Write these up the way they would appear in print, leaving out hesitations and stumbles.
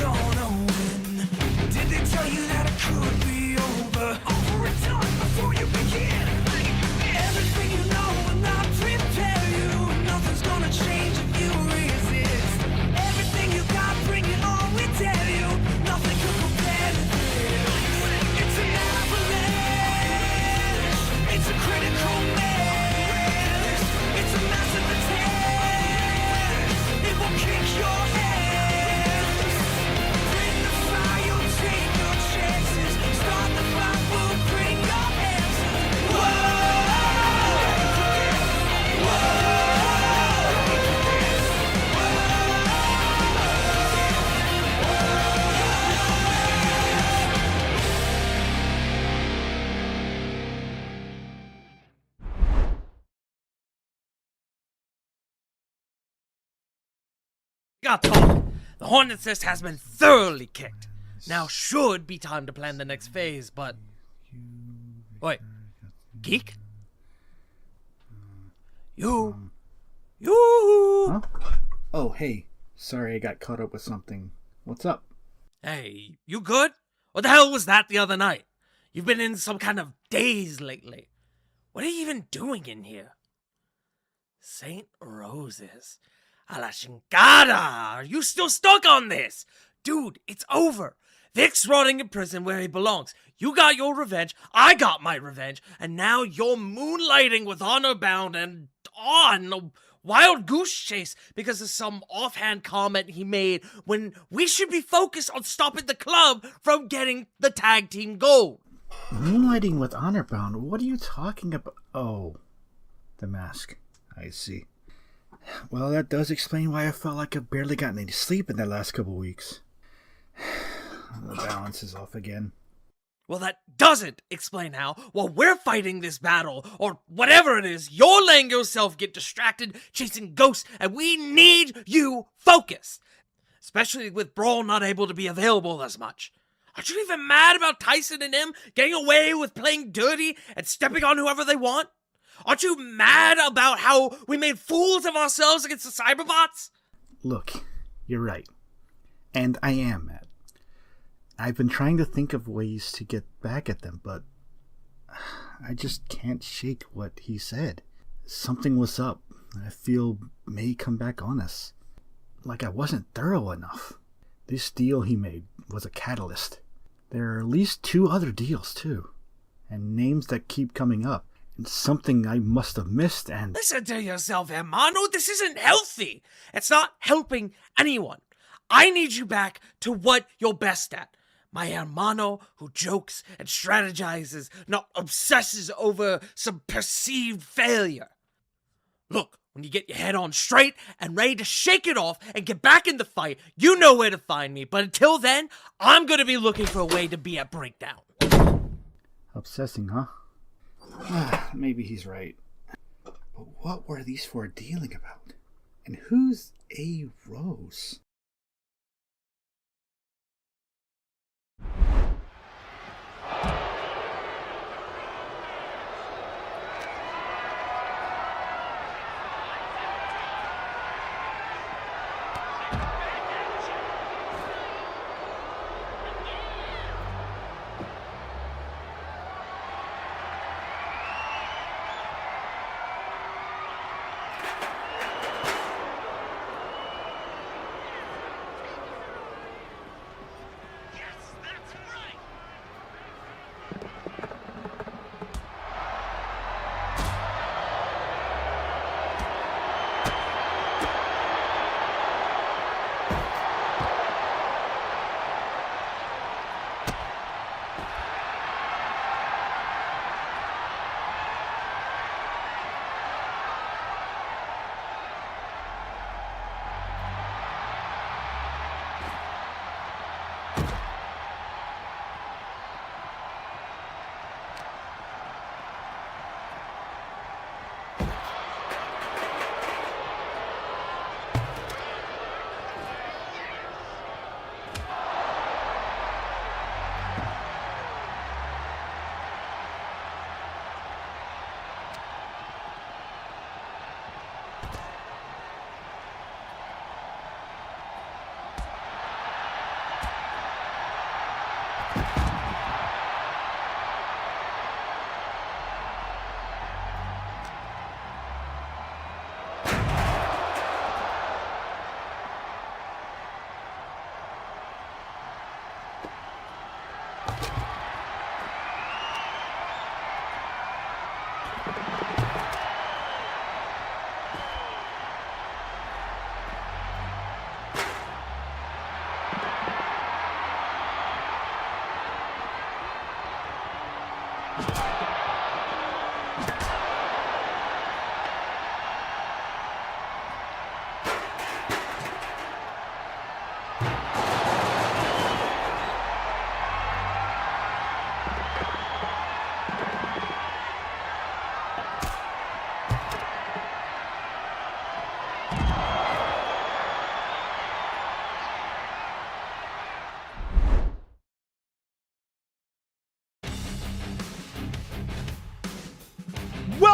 gonna win? Did they tell you that it could be over? Over and done before you begin. Everything you know will not prepare you. Nothing's gonna change if you resist. Everything you got, bring it on, we tell you. Nothing could compare to this. It's an avalanche. It's a critical mass. It's a massive attack. It will kick your ass. Bring the fire, take your chances. Start the fight, we'll bring your answers. Whoa! Got told. The Hornet's Nest has been thoroughly kicked. Now should be time to plan the next phase, but... Wait. Geek? You. Huh? Oh, hey. Sorry I got caught up with something. What's up? Hey, you good? What the hell was that the other night? You've been in some kind of daze lately. What are you even doing in here? St. Roses. A la chingada! Are you still stuck on this? Dude, it's over. Vic's rotting in prison where he belongs. You got your revenge, I got my revenge, and now you're moonlighting with Honor Bound and on a wild goose chase because of some offhand comment he made when we should be focused on stopping the club from getting the tag team gold. Moonlighting with Honor Bound? What are you talking about? Oh, the mask. I see. Well, that does explain why I felt like I've barely gotten any sleep in the last couple weeks. The balance is off again. Well, that doesn't explain how, while we're fighting this battle, or whatever it is, you're letting yourself get distracted, chasing ghosts, and we need you focused. Especially with Brawl not able to be available as much. Aren't you even mad about Tyson and him getting away with playing dirty and stepping on whoever they want? Aren't you mad about how we made fools of ourselves against the cyberbots? Look, you're right. And I am mad. I've been trying to think of ways to get back at them, but I just can't shake what he said. Something was up, and I feel may come back on us. Like I wasn't thorough enough. This deal he made was a catalyst. There are at least 2 other deals, too. And names that keep coming up. And something I must have missed and... Listen to yourself, hermano. This isn't healthy. It's not helping anyone. I need you back to what you're best at. My hermano who jokes and strategizes, not obsesses over some perceived failure. Look, when you get your head on straight and ready to shake it off and get back in the fight, you know where to find me. But until then, I'm going to be looking for a way to be at breakdown. Obsessing, huh? Maybe he's right. But what were these 4 dealing about? And who's A. Rose?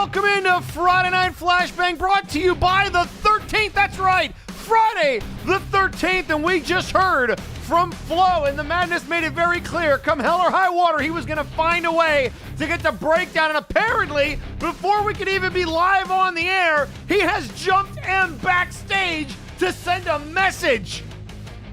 Welcome into Friday Night Flashbang, brought to you by the 13th. That's right, Friday the 13th, and we just heard from Flo, and the Madness made it very clear, come hell or high water, he was going to find a way to get the breakdown, and apparently, before we could even be live on the air, he has jumped M backstage to send a message.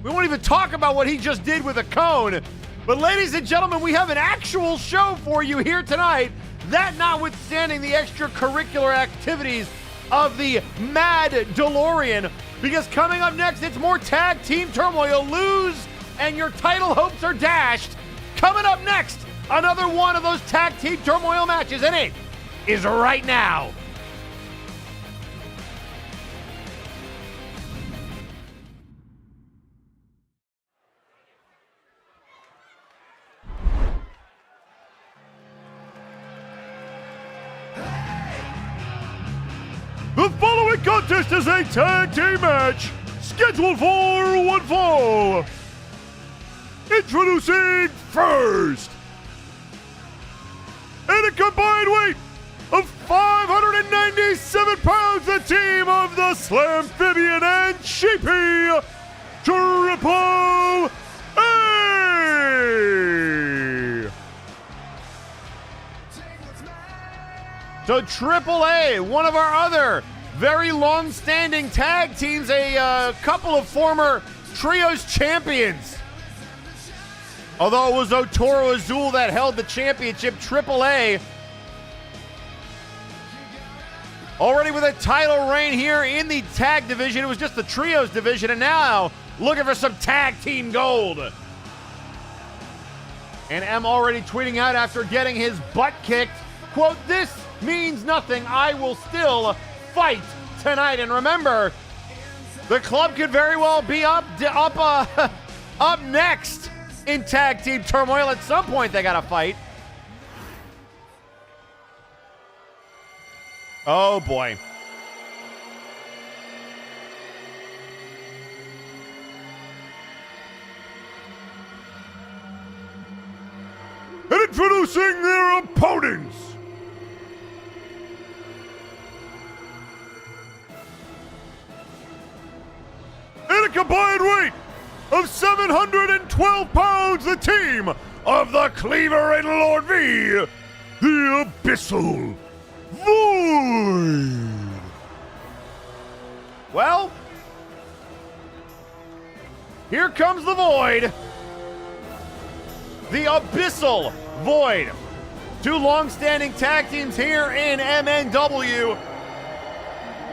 We won't even talk about what he just did with a cone, but ladies and gentlemen, we have an actual show for you here tonight, that notwithstanding the extracurricular activities of the Mad DeLorean. Because coming up next, it's more tag team turmoil. Lose and your title hopes are dashed. Coming up next, another one of those tag team turmoil matches, and it is right now. The following contest is a tag team match scheduled for one fall. Introducing first, at a combined weight of 597 pounds, the team of the Slamfibian and Sheepy Triple A. So Triple A, one of our other very long-standing tag teams, a couple of former Trios champions. Although it was Otoro Azul that held the championship, Triple A already with a title reign here in the tag division. It was just the Trios division, and now looking for some tag team gold. And M already tweeting out after getting his butt kicked, quote, "This means nothing. I will still fight tonight." And remember, the club could very well be up next in tag team turmoil. At some point, they got to fight. Oh boy. And introducing their opponents, in a combined weight of 712 pounds, the team of the Cleaver and Lord V, the Abyssal Void. Well, here comes the Void. The Abyssal Void. Two long-standing tag teams here in MNW.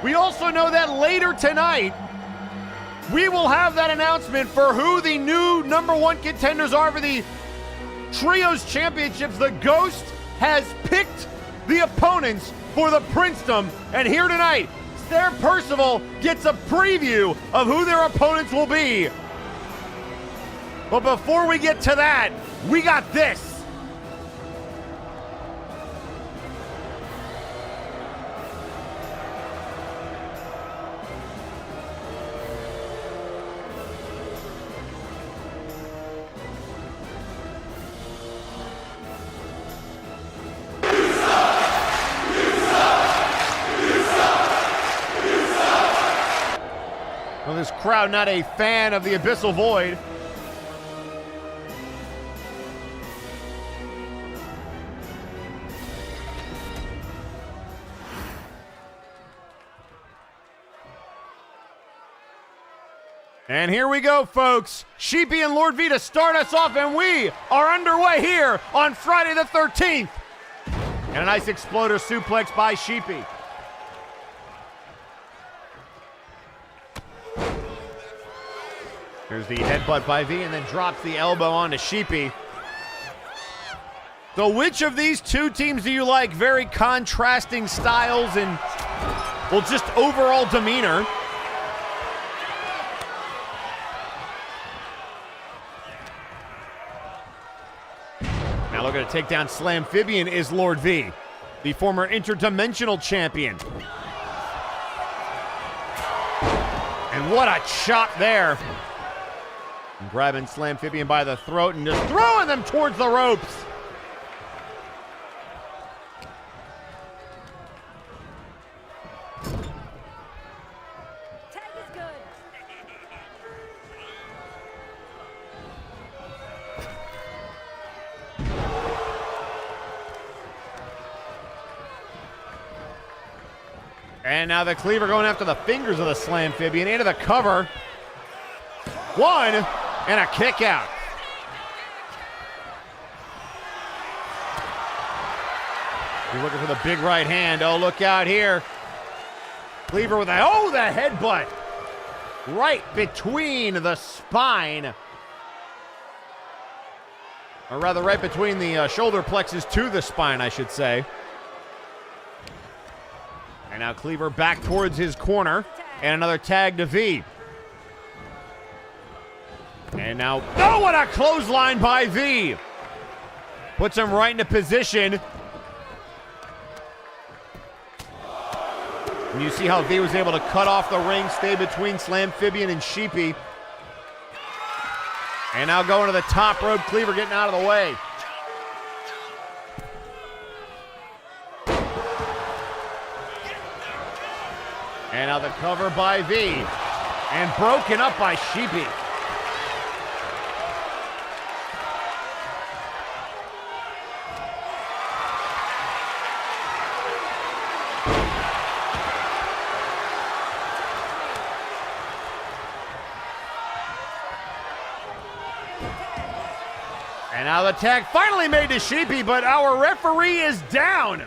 We also know that later tonight, we will have that announcement for who the new #1 contenders are for the Trios Championships. The Ghost has picked the opponents for the Princedom, and here tonight, Sarah Percival gets a preview of who their opponents will be. But before we get to that, we got this. Well, this crowd not a fan of the Abyssal Void. And here we go, folks. Sheepy and Lord V to start us off, and we are underway here on Friday the 13th. And a nice exploder suplex by Sheepy. There's the headbutt by V, and then drops the elbow onto Sheepy. So which of these two teams do you like? Very contrasting styles and, well, just overall demeanor. Now looking to take down Slamfibian is Lord V, the former interdimensional champion. And what a chop there. And grabbing Slamfibian by the throat and just throwing them towards the ropes. And now the Cleaver going after the fingers of the Slam-Phibian into the cover. One, and a kick out. You're looking for the big right hand. Oh, look out here. Cleaver with the headbutt. Right between the spine. Or rather, right between the shoulder plexus to the spine, I should say. And now Cleaver back towards his corner. And another tag to V. And now, what a clothesline by V. Puts him right into position. And you see how V was able to cut off the ring, stay between Slam-Phibian and Sheepy. And now going to the top rope, Cleaver getting out of the way. And now the cover by V. And broken up by Sheepy. And now the tag finally made to Sheepy, but our referee is down.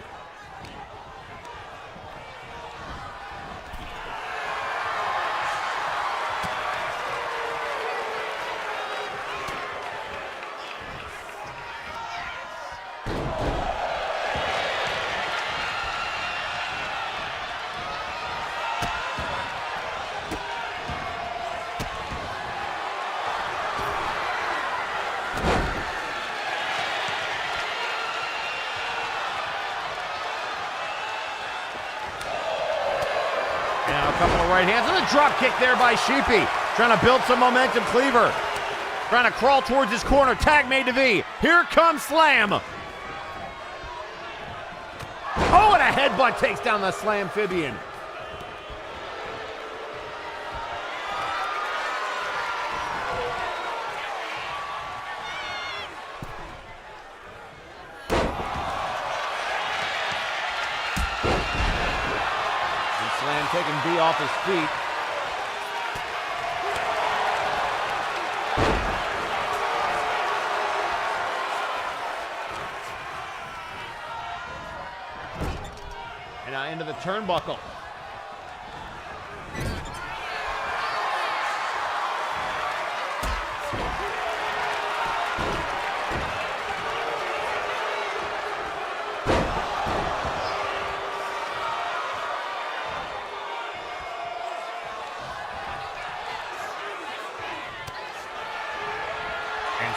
Now a couple of right hands and a drop kick there by Sheepy. Trying to build some momentum, Cleaver. Trying to crawl towards his corner. Tag made to V. Here comes Slam. Oh, and a headbutt takes down the Slam-Phibian. Slam taking V off his feet. And now into the turnbuckle.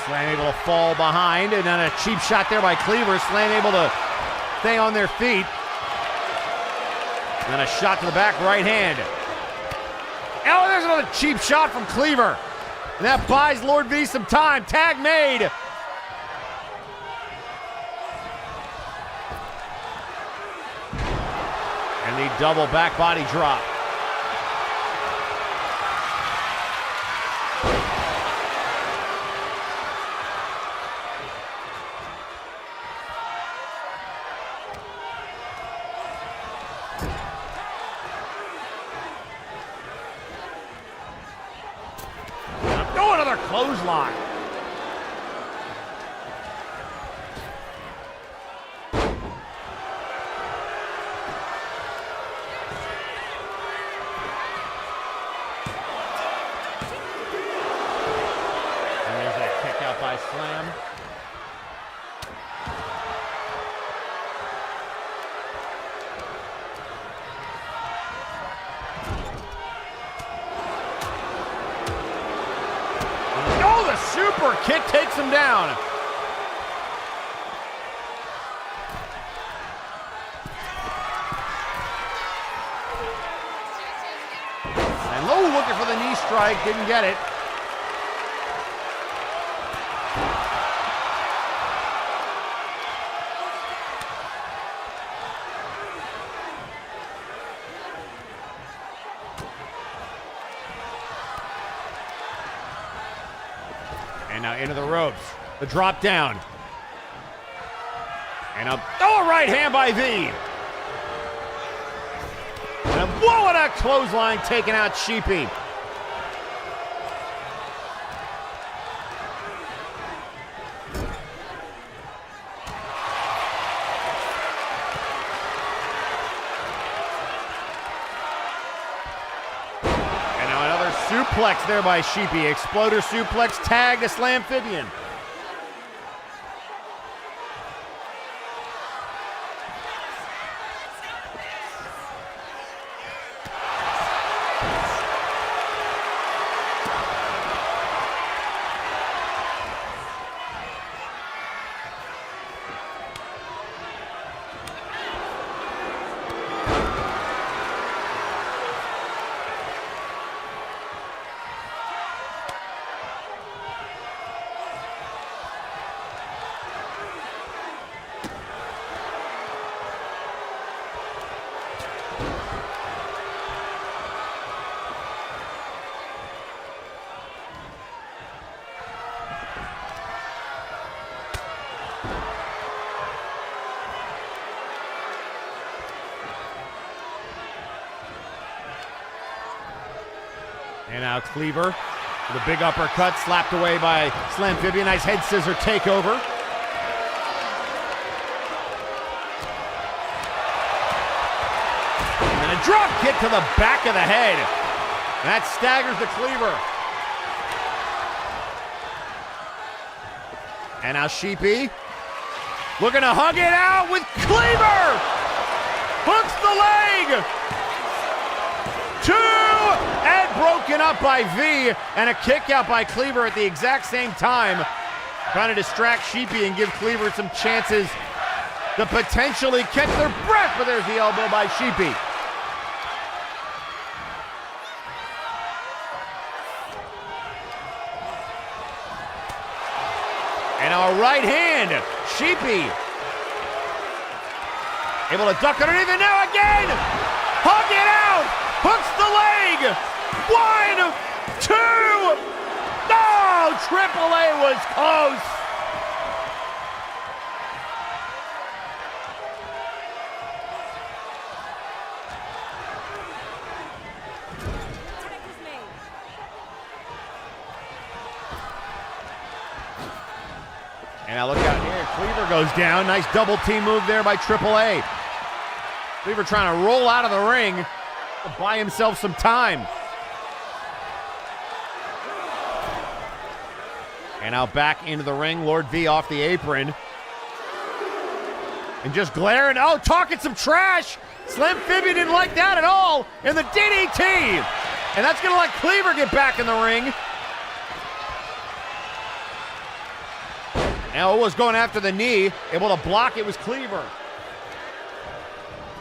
Slam able to fall behind, and then a cheap shot there by Cleaver. Slam able to stay on their feet. And then a shot to the back right hand. Oh, there's another cheap shot from Cleaver. And that buys Lord V some time. Tag made. And the double back body drop. Another clothesline. And there's that kick out by Slam. Super kick takes him down. And Lowe looking for the knee strike, didn't get it. And now into the ropes. The drop down. And a right hand by V. And Whoa, and a clothesline taking out Sheepy. And now another suplex there by Sheepy. Exploder suplex, tag to Slamfibian. And now Cleaver with a big uppercut, slapped away by Slamfibian. Nice head scissor takeover. And a drop kick to the back of the head. That staggers the Cleaver. And now Sheepy looking to hug it out with Cleaver. Hooks the leg. 2, and broken up by V, and a kick out by Cleaver at the exact same time. Trying to distract Sheepy and give Cleaver some chances to potentially catch their breath, but there's the elbow by Sheepy. And a right hand, Sheepy able to duck underneath it now again. Hug it out. Hooks the leg. 1, 2. No, Triple A was close. And now look out here. Cleaver goes down. Nice double team move there by Triple A. Cleaver trying to roll out of the ring to buy himself some time. And now back into the ring. Lord V off the apron. And just glaring. Oh, talking some trash. Slamfibian didn't like that at all. And the DDT. And that's going to let Cleaver get back in the ring. Now it was going after the knee. Able to block it was Cleaver.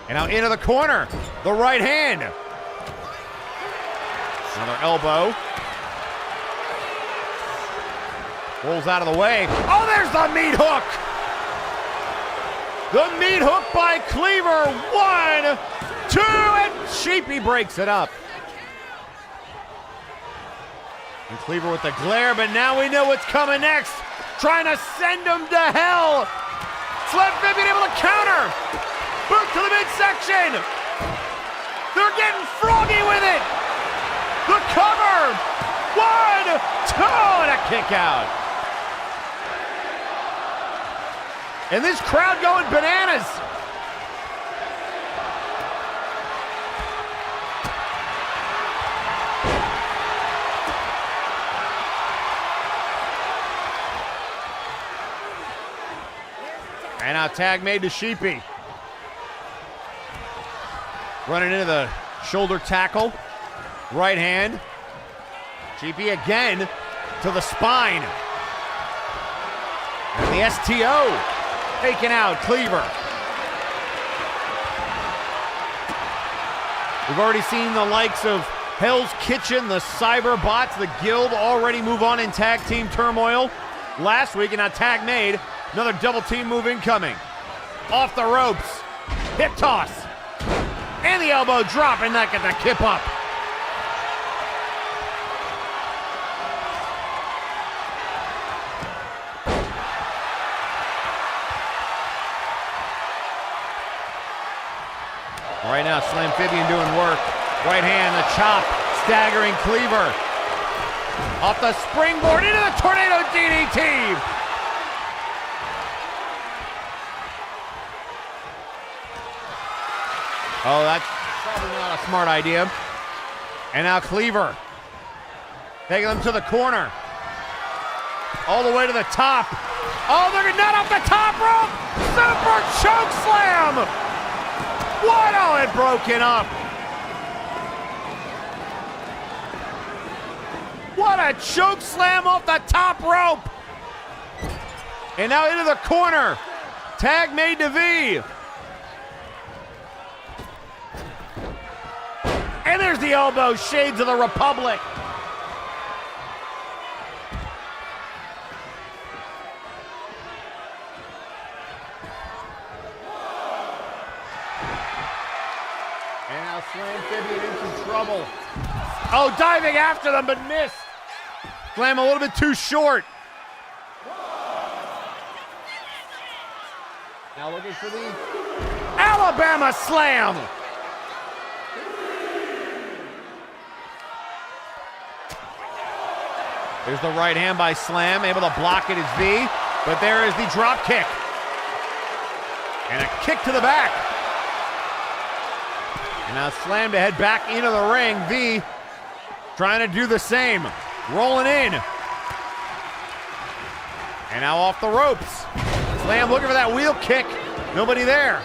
And now into the corner. The right hand. Another elbow. Rolls out of the way. Oh, there's the meat hook. The meat hook by Cleaver. 1, 2, and Sheepy breaks it up. And Cleaver with the glare, but now we know what's coming next. Trying to send him to hell. Slamfibian able to counter. Boot to the midsection. They're getting froggy with it. The cover. 1, 2, and a kick out. And this crowd going bananas. And now tag made to Sheepy. Running into the shoulder tackle. Right hand. Sheepy again to the spine. And the STO taking out Cleaver. We've already seen the likes of Hell's Kitchen, the Cyberbots, the Guild already move on in tag team turmoil last week, and now tag made. Another double team move incoming. Off the ropes. Hip toss. And the elbow drop, and that gets the kip up. Right now, Slamfibian doing work. Right hand, the chop, staggering Cleaver. Off the springboard into the tornado DDT. Oh, that's probably not a smart idea. And now Cleaver taking them to the corner. All the way to the top. Oh, they're not off the top rope. Super choke slam. What? Oh, it broken up. What a choke slam off the top rope. And now into the corner. Tag made to V. And there's the elbow, shades of the Republic. And now Slam Fabian in some trouble. Oh, diving after them, but missed. Slam a little bit too short. Now looking for the Alabama Slam. There's the right hand by Slam, able to block it as V, but there is the drop kick. And a kick to the back. And now Slam to head back into the ring. V trying to do the same. Rolling in. And now off the ropes. Slam looking for that wheel kick. Nobody there.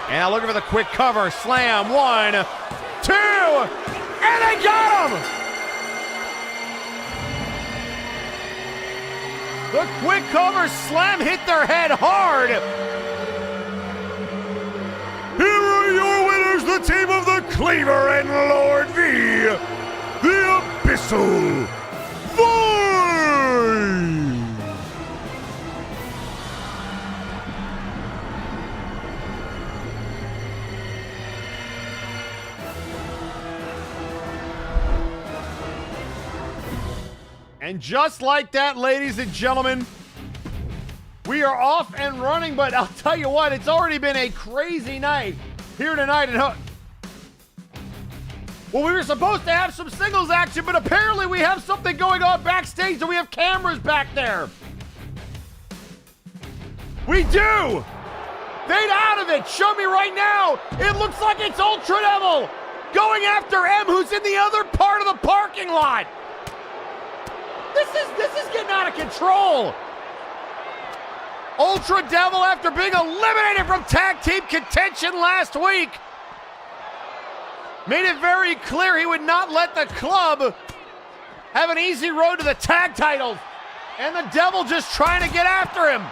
And now looking for the quick cover. Slam, 1, 2, and they got him! The quick cover Slam hit their head hard. Here are your winners, the team of the Cleaver and Lord V, the Abyssal 5! And just like that, ladies and gentlemen, we are off and running, but I'll tell you what, it's already been a crazy night here tonight at Well, we were supposed to have some singles action, but apparently we have something going on backstage, and we have cameras back there. We do! Fade out of it! Show me right now! It looks like it's Ultra Devil going after M, who's in the other part of the parking lot! This is getting out of control! Ultra Devil, after being eliminated from tag team contention last week, made it very clear he would not let the club have an easy road to the tag titles. And the Devil just trying to get after him.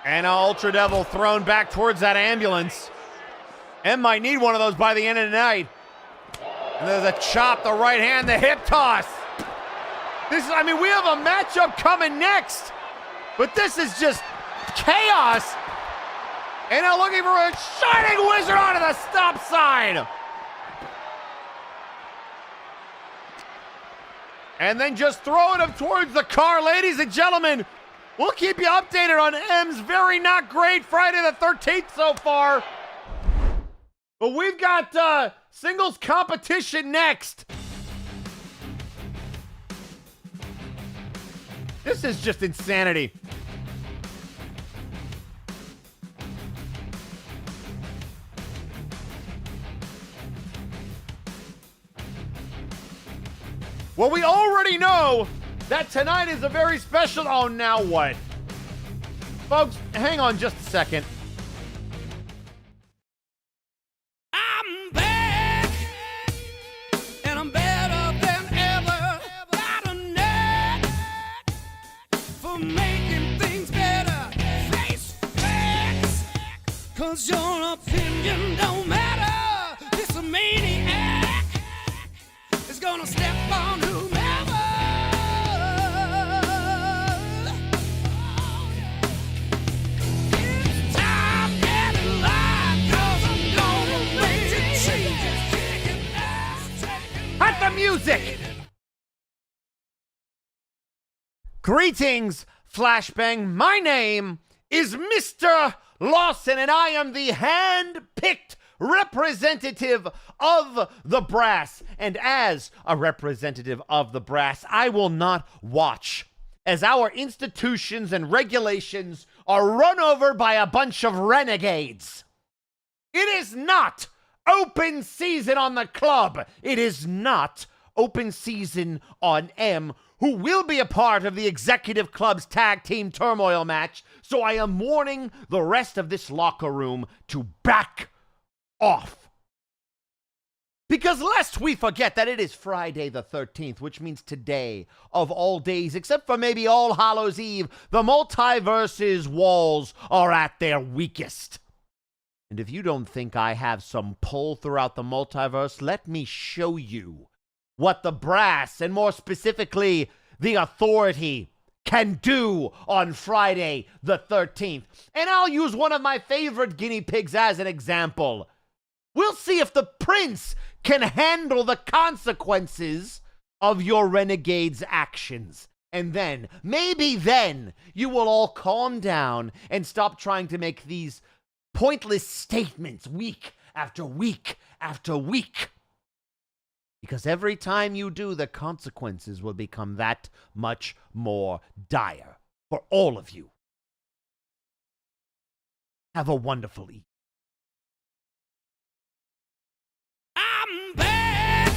And Ultra Devil thrown back towards that ambulance. M might need one of those by the end of the night. And there's a chop, the right hand, the hip toss. We have a matchup coming next. But this is just chaos. And now looking for a Shining Wizard onto the stop sign. And then just throwing him towards the car. Ladies and gentlemen, we'll keep you updated on M's very not great Friday the 13th so far. But we've got singles competition next. This is just insanity. Well, we already know that tonight is a very special... Oh, now what? Folks, hang on just a second. I'm back, and I'm better than ever. Got a knack for making things better. Face facts, 'cause your opinion don't matter. This a maniac is gonna step on whomever. It's time getting live, 'cause I'm gonna make it changes. Kicking ass, taking At the music! Greetings, Flashbang. My name is Mr. Lawson, and I am the hand-picked representative of the brass. And as a representative of the brass, I will not watch as our institutions and regulations are run over by a bunch of renegades. It is not open season on the club. It is not open season on M, who will be a part of the Executive Club's tag team turmoil match. So I am warning the rest of this locker room to back off. Because lest we forget that it is Friday the 13th, which means today of all days, except for maybe All Hallows Eve, the Multiverse's walls are at their weakest. And if you don't think I have some pull throughout the multiverse, let me show you what the brass, and more specifically, the authority, can do on Friday the 13th. And I'll use one of my favorite guinea pigs as an example. We'll see if the prince can handle the consequences of your renegade's actions. And then, maybe then, you will all calm down and stop trying to make these pointless statements week after week after week. Because every time you do, the consequences will become that much more dire for all of you. Have a wonderful evening. I'm back,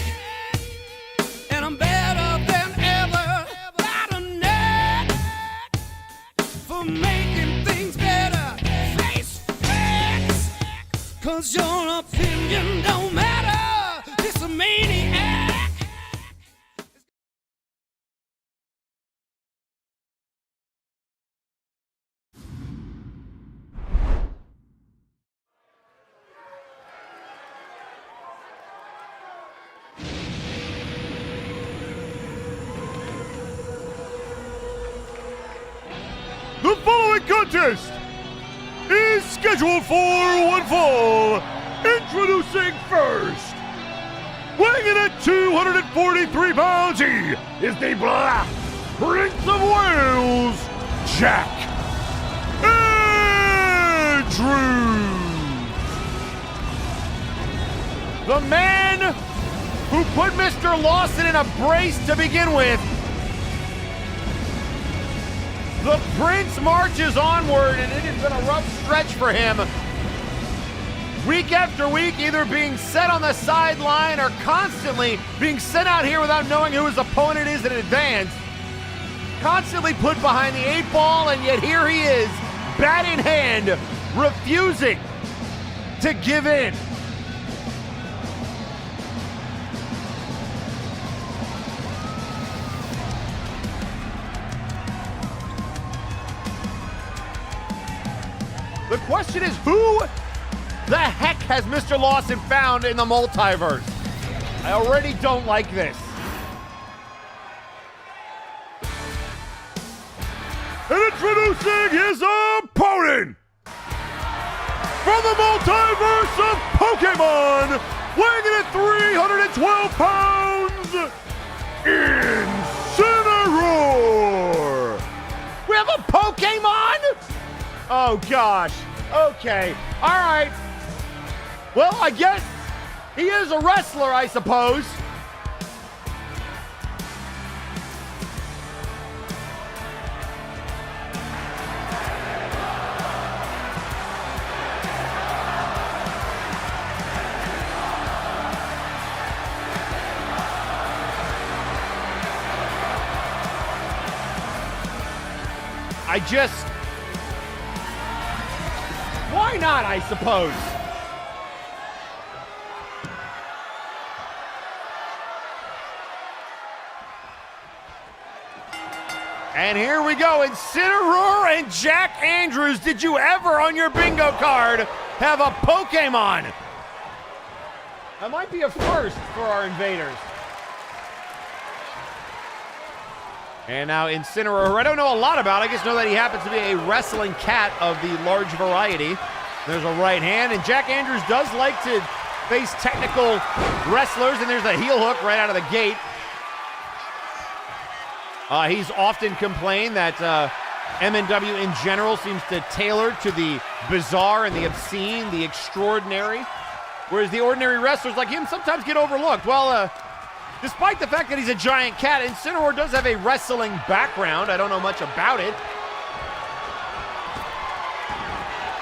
and I'm better than ever. Got a knack for making things better. Face facts, 'cause your opinion don't matter. It's a maniac. The following contest is scheduled for one fall. Introducing first, weighing in at 243 pounds, he is the Black Prince of Wales, Jack Andrews. The man who put Mr. Lawson in a brace to begin with. The Prince marches onward, and it has been a rough stretch for him. Week after week, either being set on the sideline or constantly being sent out here without knowing who his opponent is in advance. Constantly put behind the 8 ball, and yet here he is, bat in hand, refusing to give in. The question is, who the heck has Mr. Lawson found in the multiverse? I already don't like this. And introducing his opponent from the multiverse of Pokemon, weighing in at 312 pounds, Incineroar. We have a Pokemon? Oh, gosh. Okay. All right. Well, I guess he is a wrestler, I suppose. Why not, I suppose? And here we go, Incineroar and Jack Andrews. Did you ever on your bingo card have a Pokemon? That might be a first for our invaders. And now Incineroar, who I don't know a lot about. I just know that he happens to be a wrestling cat of the large variety. There's a right hand, and Jack Andrews does like to face technical wrestlers, and there's a heel hook right out of the gate. He's often complained that MNW in general seems to tailor to the bizarre and the obscene, the extraordinary, whereas the ordinary wrestlers like him sometimes get overlooked. Well, despite the fact that he's a giant cat, Incineroar does have a wrestling background. I don't know much about it.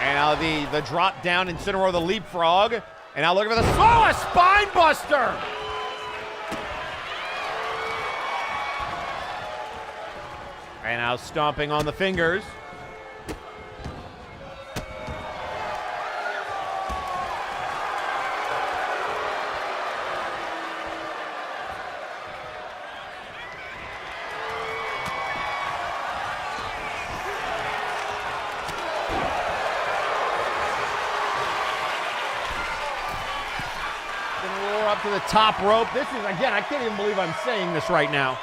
And now the drop down, Incineroar, the leapfrog. And now look at the a spine buster. And now stomping on the fingers. Up to the top rope. This is, again, I can't even believe I'm saying this right now.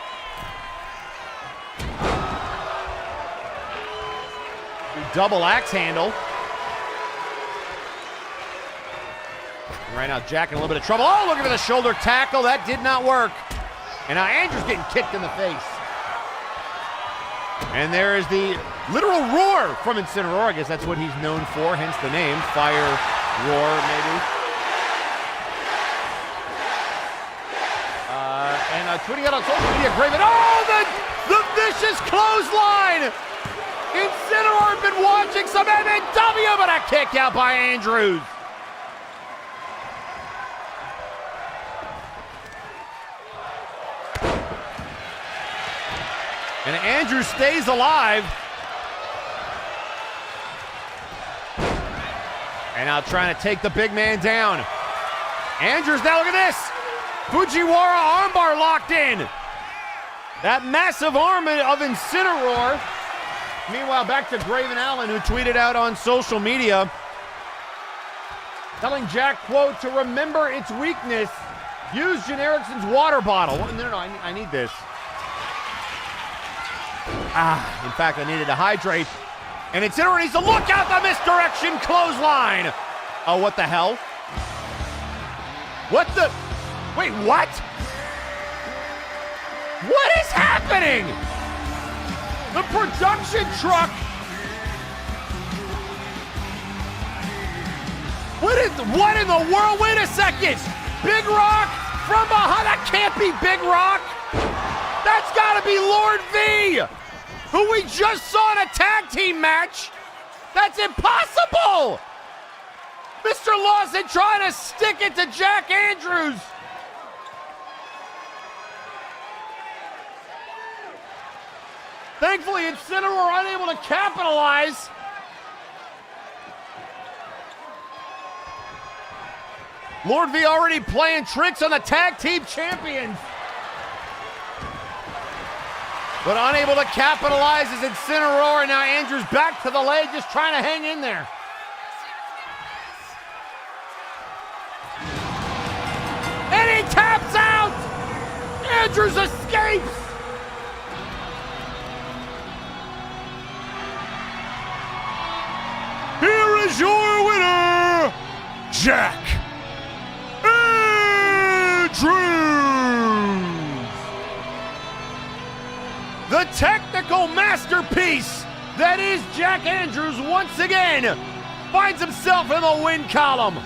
Double axe handle. And right now, Jack in a little bit of trouble. Oh, look at the shoulder tackle. That did not work. And now Andrew's getting kicked in the face. And there is the literal roar from Incineroar. I guess that's what he's known for, hence the name. Fire roar, maybe. And tweeting out on social media, Graven. Oh, the vicious clothesline! Incineroar had been watching some MNW, but a kick out by Andrews. And Andrews stays alive. And now trying to take the big man down. Andrews, now look at this. Fujiwara armbar locked in. That massive arm of Incineroar. Meanwhile, back to Graven Allen, who tweeted out on social media, telling Jack, quote, to remember its weakness, use Jen Erickson's water bottle. No, I need this. In fact, I needed to hydrate. And Incineroar needs to look out the misdirection clothesline. Oh, what the hell? What the? Wait, what? What is happening? The production truck. What in the world? Wait a second. Big Rock from behind. That can't be Big Rock. That's got to be Lord V, who we just saw in a tag team match. That's impossible. Mr. Lawson trying to stick it to Jack Andrews. Thankfully, Incineroar unable to capitalize. Lord V already playing tricks on the tag team champions. But unable to capitalize is Incineroar. Now Andrews back to the leg, just trying to hang in there. And he taps out! Andrews escapes! Here is your winner, Jack Andrews! The technical masterpiece that is Jack Andrews once again finds himself in the win column.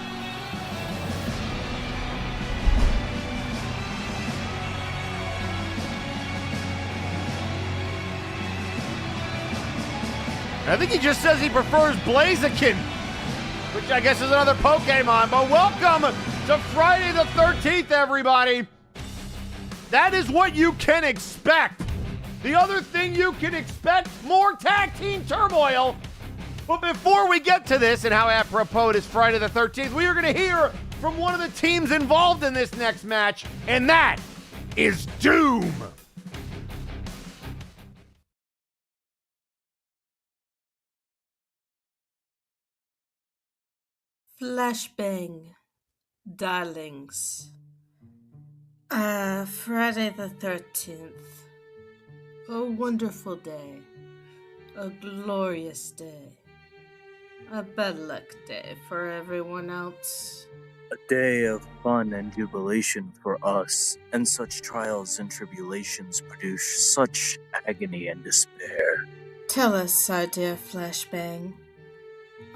I think he just says he prefers Blaziken, which I guess is another Pokemon. But welcome to Friday the 13th, everybody. That is what you can expect. The other thing you can expect, more tag team turmoil. But before we get to this and how apropos it is Friday the 13th, we are going to hear from one of the teams involved in this next match, and that is Doom. Flashbang, darlings. Friday the 13th. A wonderful day. A glorious day. A bad luck day for everyone else. A day of fun and jubilation for us, and such trials and tribulations produce such agony and despair. Tell us, our dear Flashbang,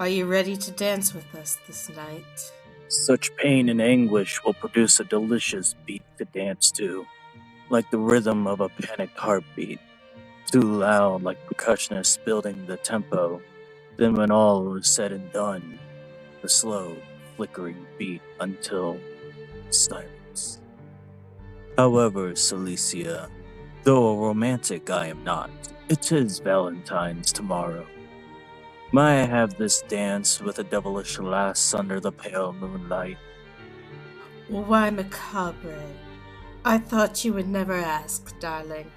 are you ready to dance with us this night? Such pain and anguish will produce a delicious beat to dance to, like the rhythm of a panicked heartbeat, too loud like percussionists building the tempo. Then when all is said and done, the slow, flickering beat until silence. However, Celicia, though a romantic I am not, it is Valentine's tomorrow. May I have this dance with a devilish lass under the pale moonlight? Why, Macabre? I thought you would never ask, darling.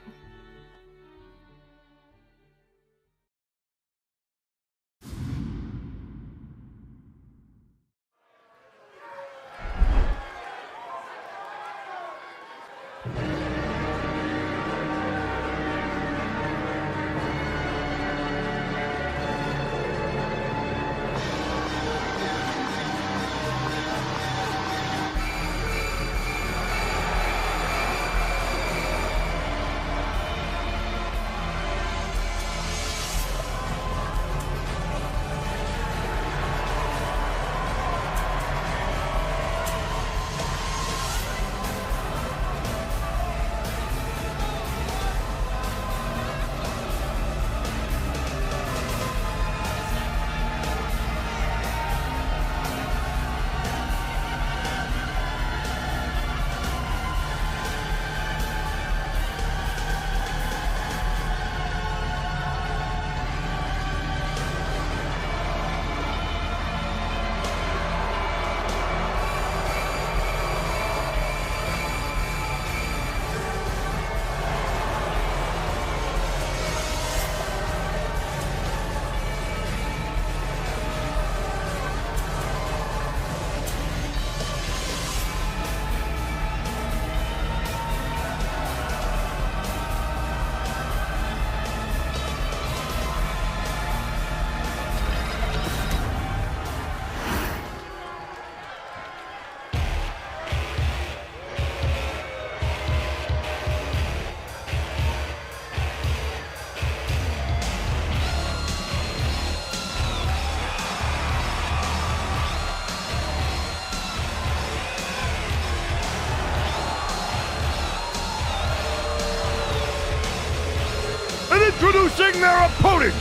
Introducing their opponents,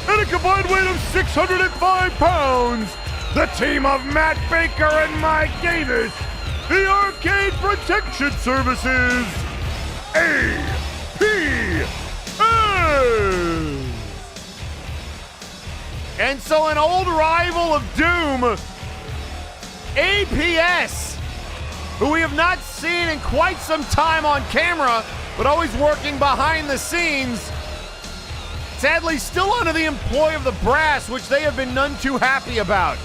at a combined weight of 605 pounds, the team of Matt Baker and Mike Davis, the Arcade Protection Services, APS. And so an old rival of Doom, APS, who we have not seen in quite some time on camera, but always working behind the scenes, sadly still under the employ of the Brass, which they have been none too happy about.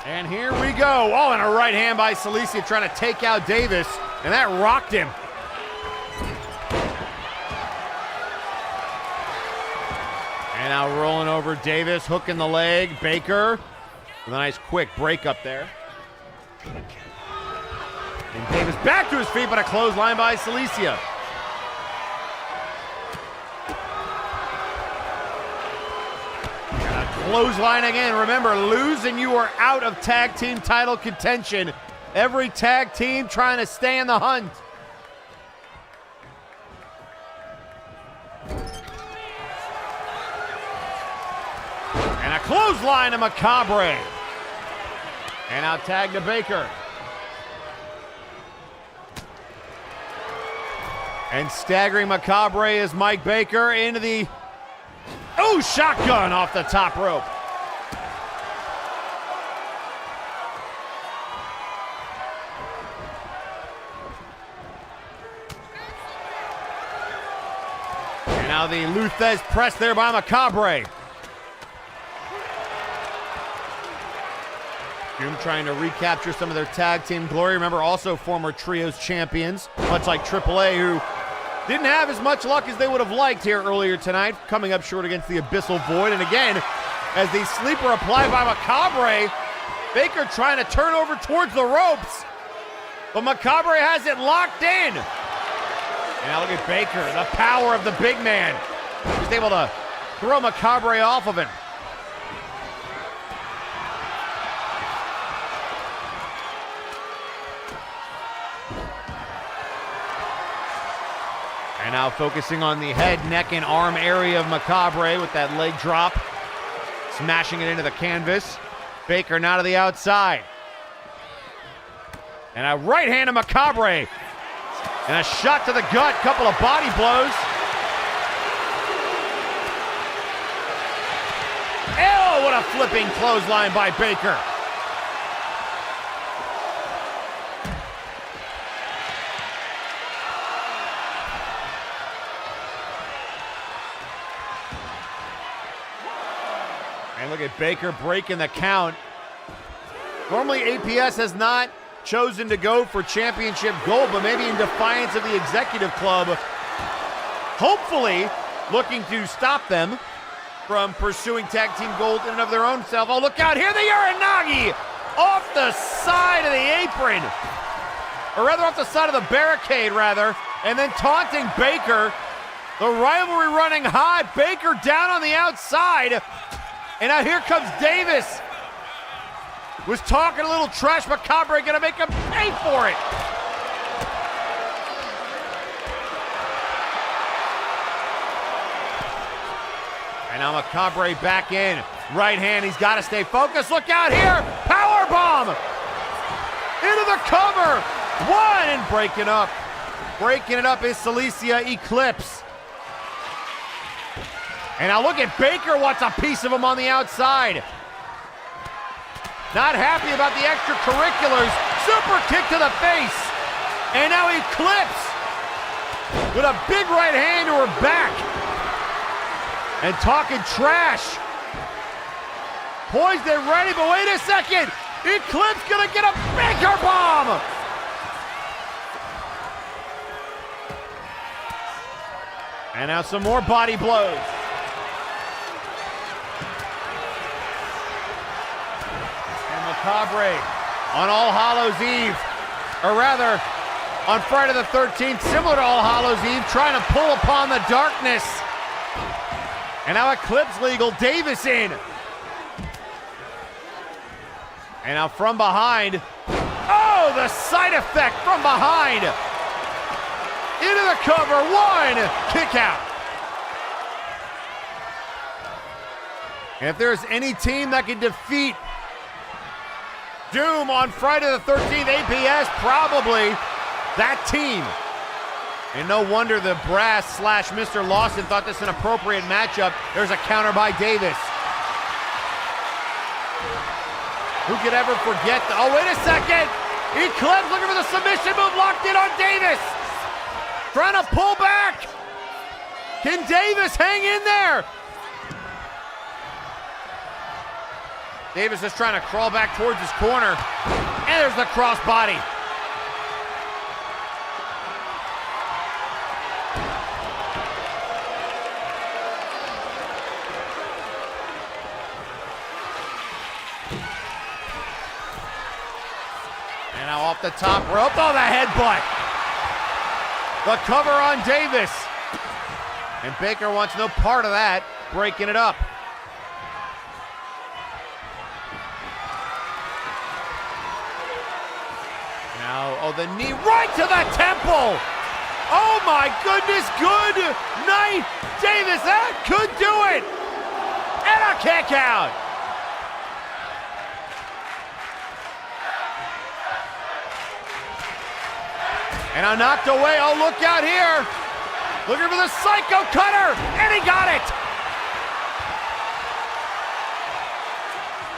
And here we go. Oh, and a right hand by Celicia trying to take out Davis, and that rocked him. And now rolling over Davis, hooking the leg. Baker with a nice quick break up there. And Davis back to his feet, but a clothesline by Celicia. And a clothesline again. Remember, lose and you are out of tag team title contention. Every tag team trying to stay in the hunt. And a clothesline to Macabre. And now tag to Baker. And staggering Macabre is Mike Baker into the... Oh, shotgun off the top rope. And now the Luthez press there by Macabre. Doom trying to recapture some of their tag team glory. Remember, also former trios champions, much like AAA, who didn't have as much luck as they would have liked here earlier tonight, coming up short against the Abyssal Void. And again, as the sleeper applied by Macabre, Baker trying to turn over towards the ropes, but Macabre has it locked in. And now look at Baker, the power of the big man. He's able to throw Macabre off of him. And now focusing on the head, neck, and arm area of Macabre with that leg drop. Smashing it into the canvas. Baker now to the outside. And a right hand to Macabre. And a shot to the gut, couple of body blows. Oh, what a flipping clothesline by Baker. And look at Baker breaking the count. Normally APS has not chosen to go for championship gold, but maybe in defiance of the executive club, hopefully looking to stop them from pursuing tag team gold in and of their own self. Oh, look out here, the Uranagi off the side of the apron, or rather off the side of the barricade, rather, and then taunting Baker. The rivalry running hot. Baker down on the outside, and now here comes Davis. Was talking a little trash. Macabre gonna make him pay for it. And now Macabre back in. Right hand, he's got to stay focused. Look out here. Power bomb. Into the cover. One, and breaking up. Breaking it up is Celicia Eclipse. And now look at Baker wants a piece of him on the outside. Not happy about the extracurriculars. Super kick to the face. And now Eclipse with a big right hand to her back. And talking trash. Poised and ready, but wait a second. Eclipse gonna get a Baker bomb. And now some more body blows. Macabre on All Hallows Eve, or rather on Friday the 13th, similar to All Hallows Eve, trying to pull upon the darkness. And now Eclipse legal, Davis in. And now from behind, oh, the side effect from behind. Into the cover, one, kick out. And if there's any team that can defeat Doom on Friday the 13th, APS, probably that team. And no wonder the brass / Mr. Lawson thought this an appropriate matchup. There's a counter by Davis. Who could ever forget oh, wait a second. Eclipse looking for the submission move, locked in on Davis. Trying to pull back. Can Davis hang in there? Davis is trying to crawl back towards his corner. And there's the crossbody. And now off the top rope. Oh, the headbutt. The cover on Davis. And Baker wants no part of that, breaking it up. Now, oh, the knee right to the temple. Oh my goodness, good night, Davis. That could do it. And a kick out. And now knocked away. Oh, look out here. Looking for the Psycho Cutter. And he got it.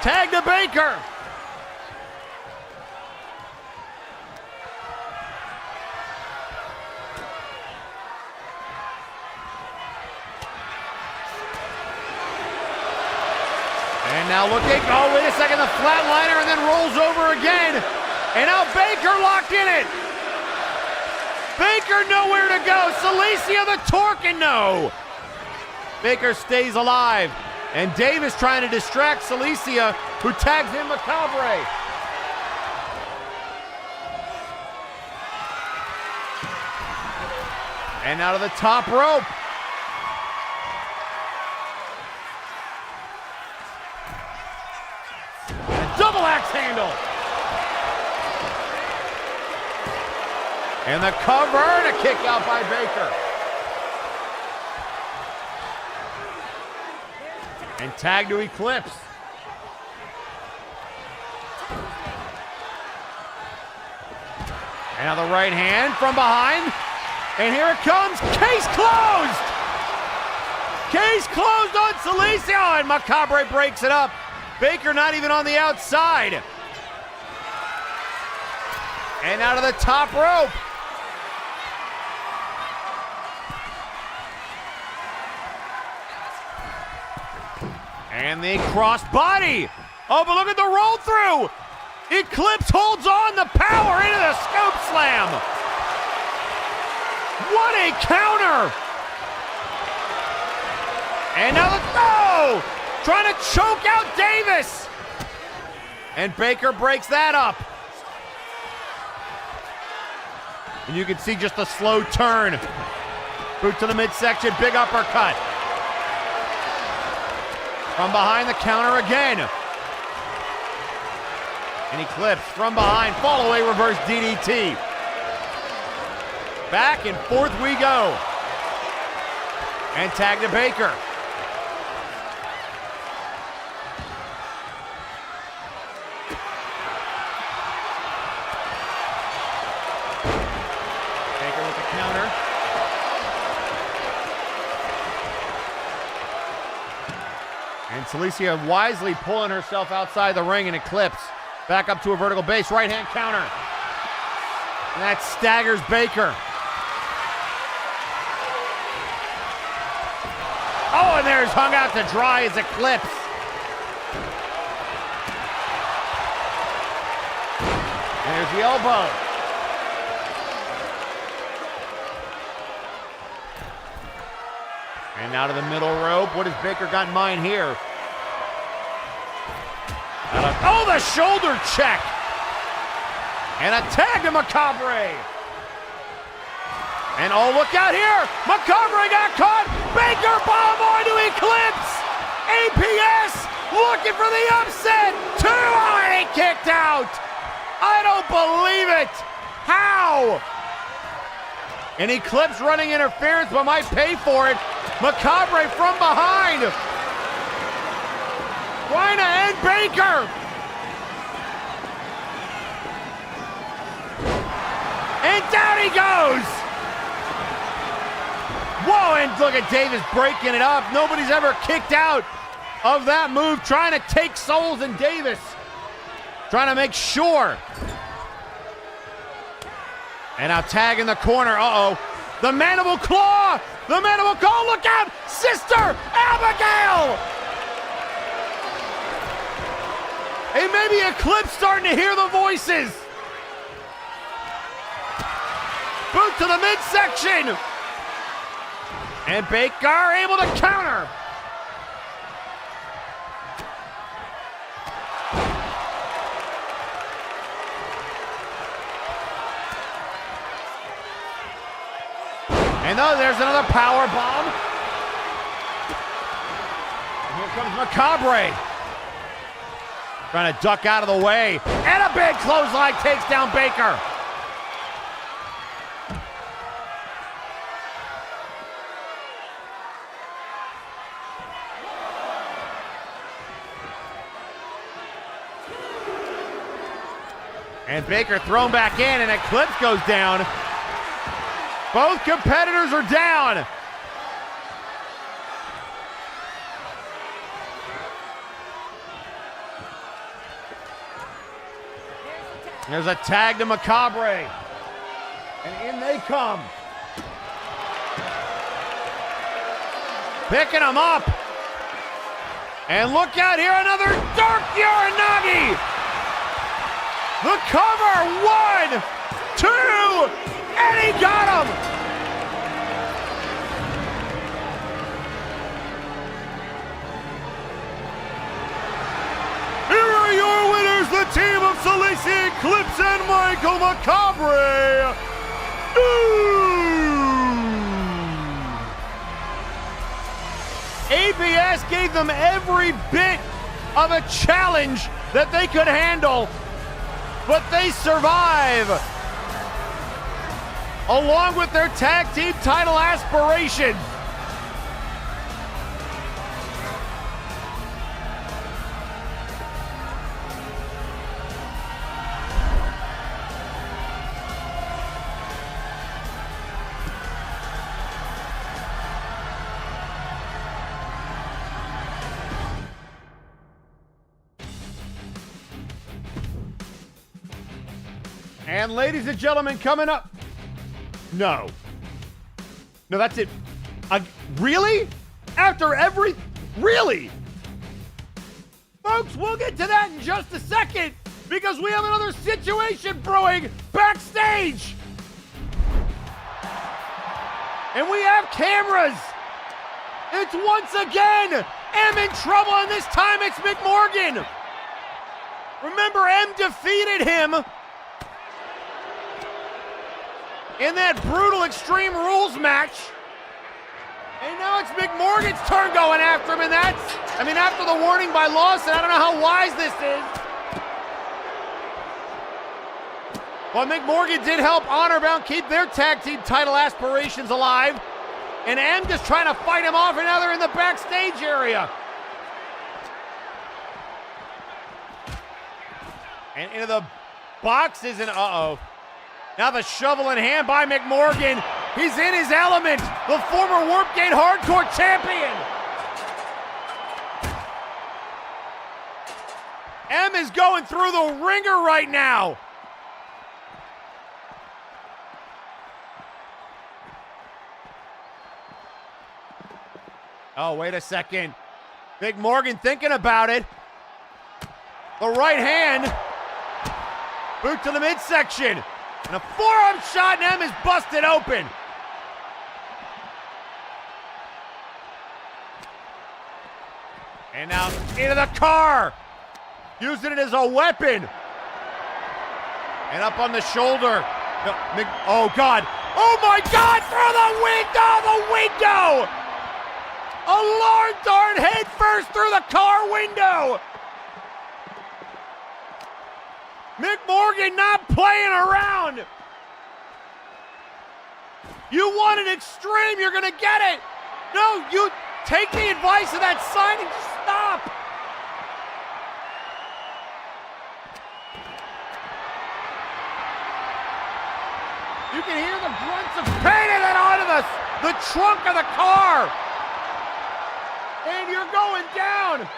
Tag to Baker. And now now looking. Oh, wait a second. The flatliner and then rolls over again. And now Baker locked in it. Baker nowhere to go. Cilicia the torque and no. Baker stays alive. And Davis trying to distract Cilicia, who tags in Macabre. And out of the top rope. A double axe handle. And the cover and a kick out by Baker. And tag to Eclipse. And now the right hand from behind. And here it comes. Case closed. Case closed on Cilicia. And Macabre breaks it up. Baker not even on the outside. And out of the top rope. And the crossbody. Oh, but look at the roll through. Eclipse holds on the power into the scoop slam. What a counter. And now the trying to choke out Davis. And Baker breaks that up. And you can see just a slow turn. Boot to the midsection, big uppercut. From behind the counter again. And Eclipse from behind, fall away reverse DDT. Back and forth we go. And tag to Baker. Baker with the counter. And Cilicia wisely pulling herself outside the ring, and Eclipse back up to a vertical base, right hand counter. And that staggers Baker. Oh, and there's hung out to dry as Eclipse. And there's the elbow. And now to the middle rope. What has Baker got in mind here? Oh, the shoulder check. And a tag to Macabre. And oh, look out here. Macabre got caught. Baker bomb onto Eclipse. APS looking for the upset. 2 already kicked out. I don't believe it. How? And Eclipse running interference, but might pay for it. Macabre from behind. Trying to end Baker. And down he goes. Whoa, and look at Davis breaking it up. Nobody's ever kicked out of that move. Trying to take souls in Davis. Trying to make sure. And now tag in the corner. Uh-oh. The mandible claw. The mandible claw. Look out. Sister Abigail. Hey, maybe Eclipse starting to hear the voices. Boot to the midsection. And Baker able to counter. And there's another power bomb. And here comes Macabre. Trying to duck out of the way. And a big clothesline takes down Baker. And Baker thrown back in, and Eclipse goes down. Both competitors are down. There's a tag to Macabre. And in they come. Picking them up. And look out here, another Dark Uranagi! The cover, 1, 2, and he got him! Here are your winners, the team of Salisi Eclipse and Michael Macabre. ABS gave them every bit of a challenge that they could handle, but they survive, along with their tag team title aspirations. And ladies and gentlemen, coming up. No, that's it. Really? After every... Really? Folks, we'll get to that in just a second, because we have another situation brewing backstage. And we have cameras. It's once again M in trouble, and this time it's McMorgan. Remember, M defeated him in that brutal Extreme Rules match. And now it's McMorgan's turn going after him, and after the warning by Lawson, I don't know how wise this is. But McMorgan did help Honorbound keep their tag team title aspirations alive. And M just trying to fight him off, and now they're in the backstage area. And into the boxes, and uh-oh. Now the shovel in hand by McMorgan. He's in his element. The former Warpgate Hardcore Champion. M is going through the ringer right now. Oh, wait a second. McMorgan thinking about it. The right hand. Boot to the midsection. And a forearm shot, and M is busted open. And now into the car. Using it as a weapon. And up on the shoulder. Oh, God. Oh, my God. Through the window. A large dart head first through the car window. McMorgan not playing around. You want an extreme, you're going to get it. No, you take the advice of that sign and just stop. You can hear the grunts of pain and then onto the trunk of the car. And you're going down.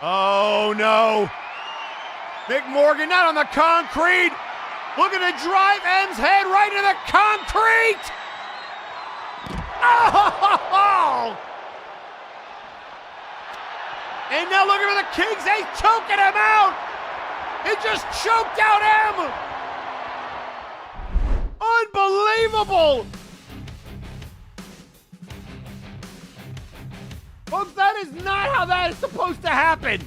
Oh, no. McMorgan not on the concrete. Looking to drive M's head right into the concrete. Oh! And now looking for the King's Ace, choking him out. He just choked out M. Unbelievable. Folks, that is not how that is supposed to happen.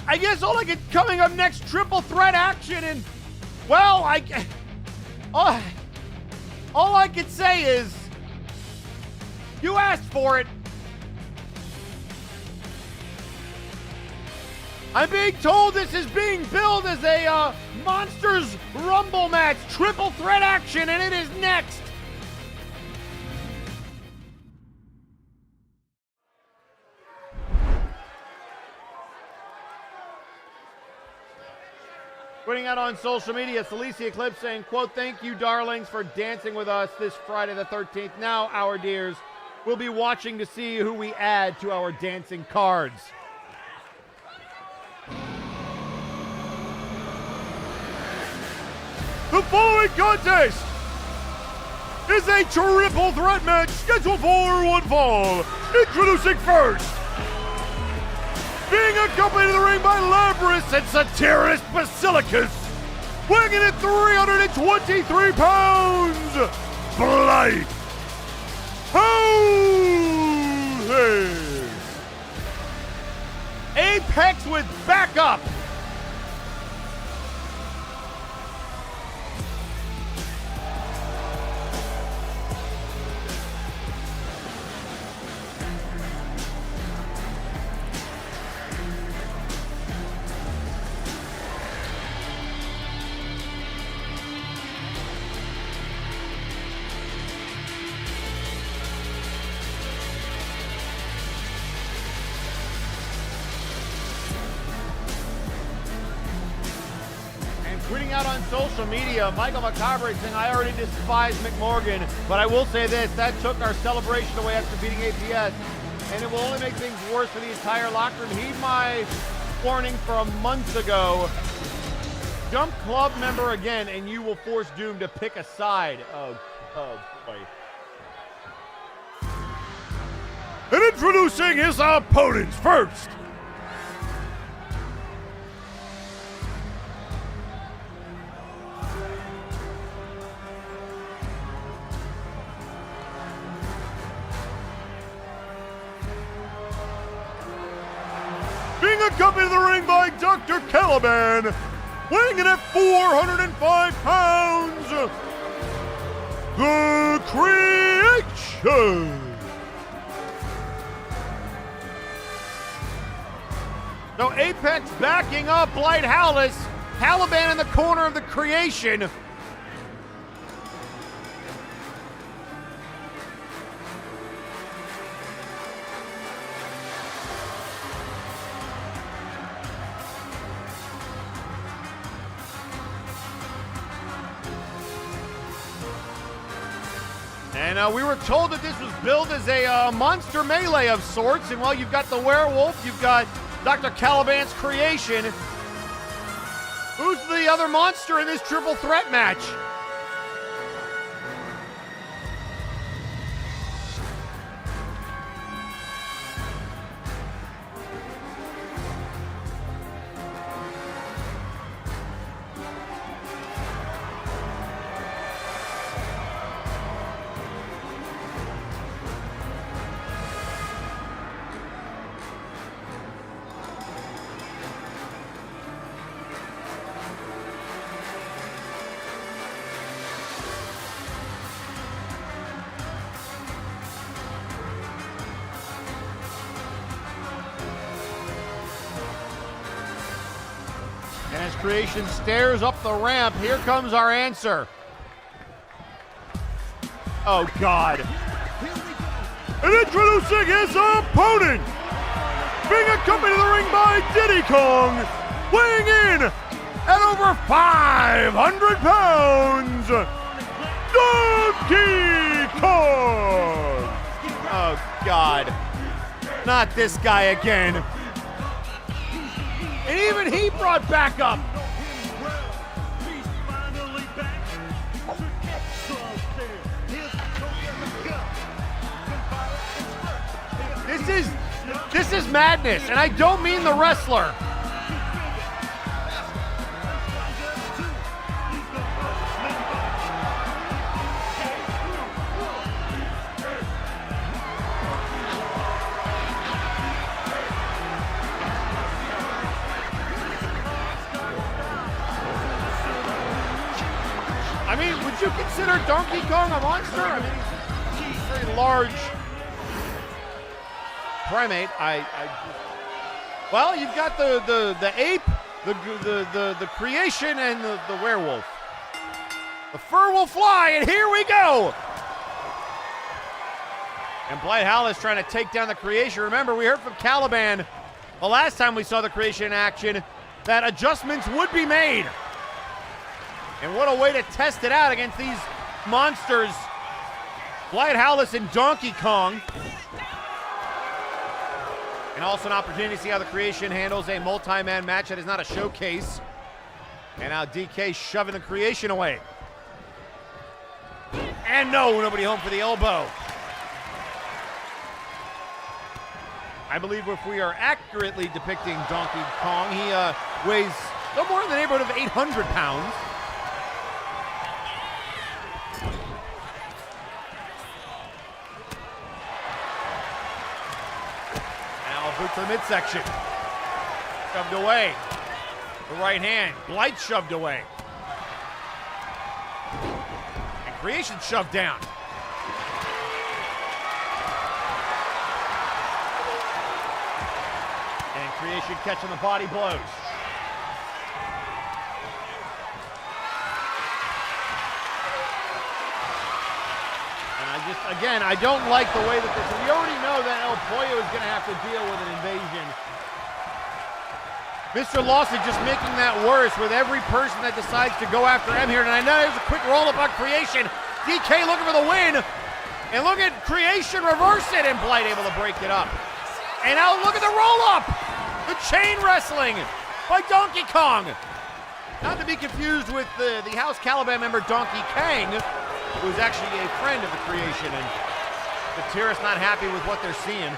I guess coming up next, triple threat action, and well, all I can say is, you asked for it. I'm being told this is being billed as a Monsters Rumble match, triple threat action, and it is next. Putting out on social media, Celicia Eclipse saying, quote, "Thank you, darlings, for dancing with us this Friday the 13th. Now, our dears, we'll be watching to see who we add to our dancing cards." The following contest is a triple threat match scheduled for one fall. Introducing first, being accompanied in the ring by Labrys and Satyrus Basilicus, weighing in at 323 pounds, Blight Houses. Apex with backup. Tweeting out on social media, Michael Macabre saying, "I already despise McMorgan, but I will say this, that took our celebration away after beating APS, and it will only make things worse for the entire locker room. Heed my warning from months ago. Jump club member again, and you will force Doom to pick a side." Oh boy. And introducing his opponents first, being accompanied in the ring by Dr. Caliban, weighing in at 405 pounds, The Creation. So Apex backing up Blight Howlis, Caliban in the corner of The Creation. And we were told that this was billed as a monster melee of sorts. And, well, you've got the werewolf. You've got Dr. Caliban's Creation. Who's the other monster in this triple threat match? And as Creation stares up the ramp, here comes our answer. Oh, God. And introducing his opponent, being accompanied in the ring by Diddy Kong, weighing in at over 500 pounds, Donkey Kong. Oh, God. Not this guy again. And even he brought back up. This is madness, and I don't mean the wrestler. I mean, would you consider Donkey Kong a monster? I mean, he's a very large primate. Well, you've got the ape, the creation, and the werewolf. The fur will fly, and here we go. And Blight Howlis trying to take down the creation. Remember, we heard from Caliban the last time we saw the creation in action that adjustments would be made And what a way to test it out against these monsters. Blight, Howless, and Donkey Kong. And also an opportunity to see how the Creation handles a multi-man match that is not a showcase. And now DK shoving the Creation away. And no, nobody home for the elbow. I believe if we are accurately depicting Donkey Kong, he weighs no more in the neighborhood of 800 pounds. Now a boot to the midsection. Shoved away. The right hand. Blight shoved away. And Creation shoved down. And Creation catching the body blows. I don't like the way that this, we already know that El Pollo is going to have to deal with an invasion. Mr. Lawson just making that worse with every person that decides to go after him here tonight. Now there's a quick roll-up on Creation. DK looking for the win. And look at Creation reverse it, and Blight able to break it up. And now look at the roll-up. The chain wrestling by Donkey Kong. Not to be confused with the House Caliban member Donkey Kang, who's actually a friend of the Creation, and the Tiras not happy with what they're seeing.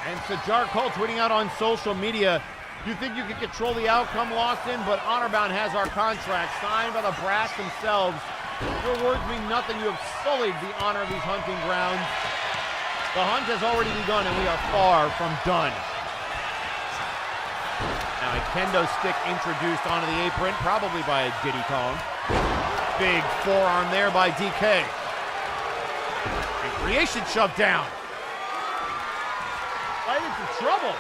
And Sajar Cole tweeting out on social media, you think you can control the outcome, Lawson, but Honorbound has our contract signed by the brass themselves. Your words mean nothing. You have sullied the honor of these hunting grounds. The hunt has already begun, and we are far from done. Now a kendo stick introduced onto the apron, probably by Diddy Kong. Big forearm there by DK. And Creation shoved down. Right into trouble.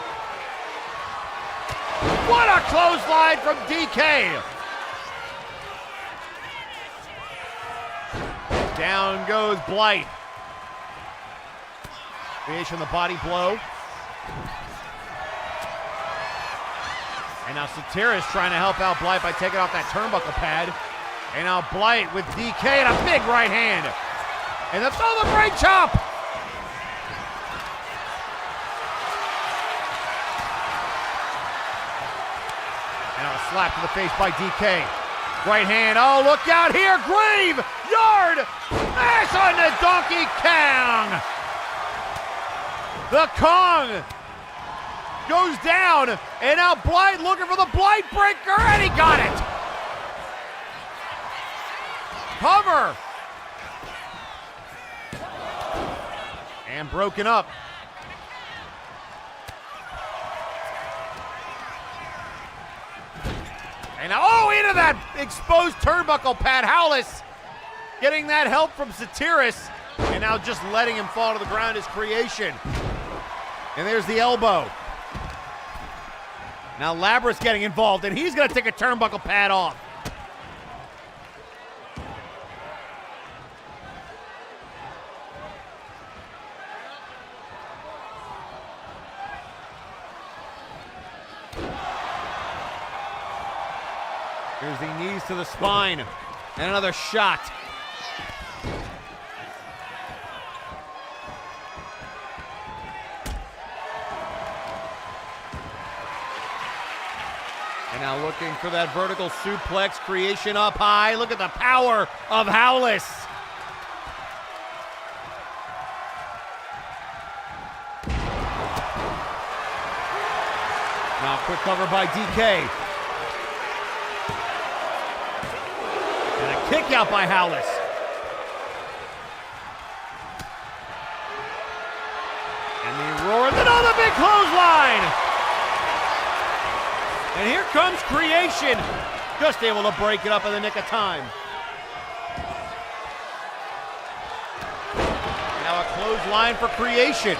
What a clothesline from DK. Down goes Blight. Creation the body blow. And now Satiris trying to help out Blight by taking off that turnbuckle pad. And now Blight with DK and a big right hand. And the great chop. And now a slap to the face by DK. Right hand, oh look out here, Graveyard Smash on the Donkey Kong. The Kong goes down, and now Blight looking for the Blight breaker, and he got it. Cover. And broken up. And now, oh, into that exposed turnbuckle pad. Howless getting that help from Satiris, and now just letting him fall to the ground is Creation. And there's the elbow. Now Labrys getting involved, and he's going to take a turnbuckle pad off. Here's the knees to the spine, and another shot. And now looking for that vertical suplex. Creation up high. Look at the power of Howless. Now quick cover by DK. And a kick out by Howless. And the roar, and another big clothesline. And here comes Creation, just able to break it up in the nick of time. Now a clothesline for Creation.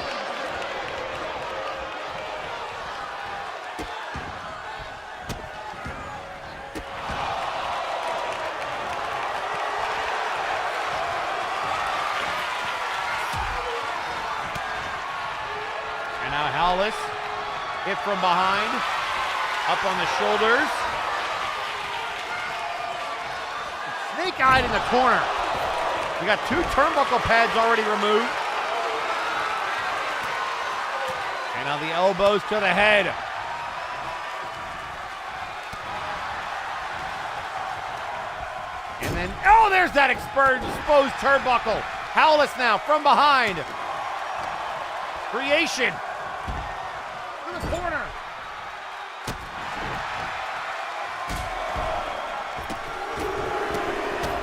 Hit from behind. Up on the shoulders. Snake-eyed in the corner. We got 2 turnbuckle pads already removed. And now the elbows to the head. And then, oh, there's that exposed turnbuckle. Howless now from behind. Creation. To the corner.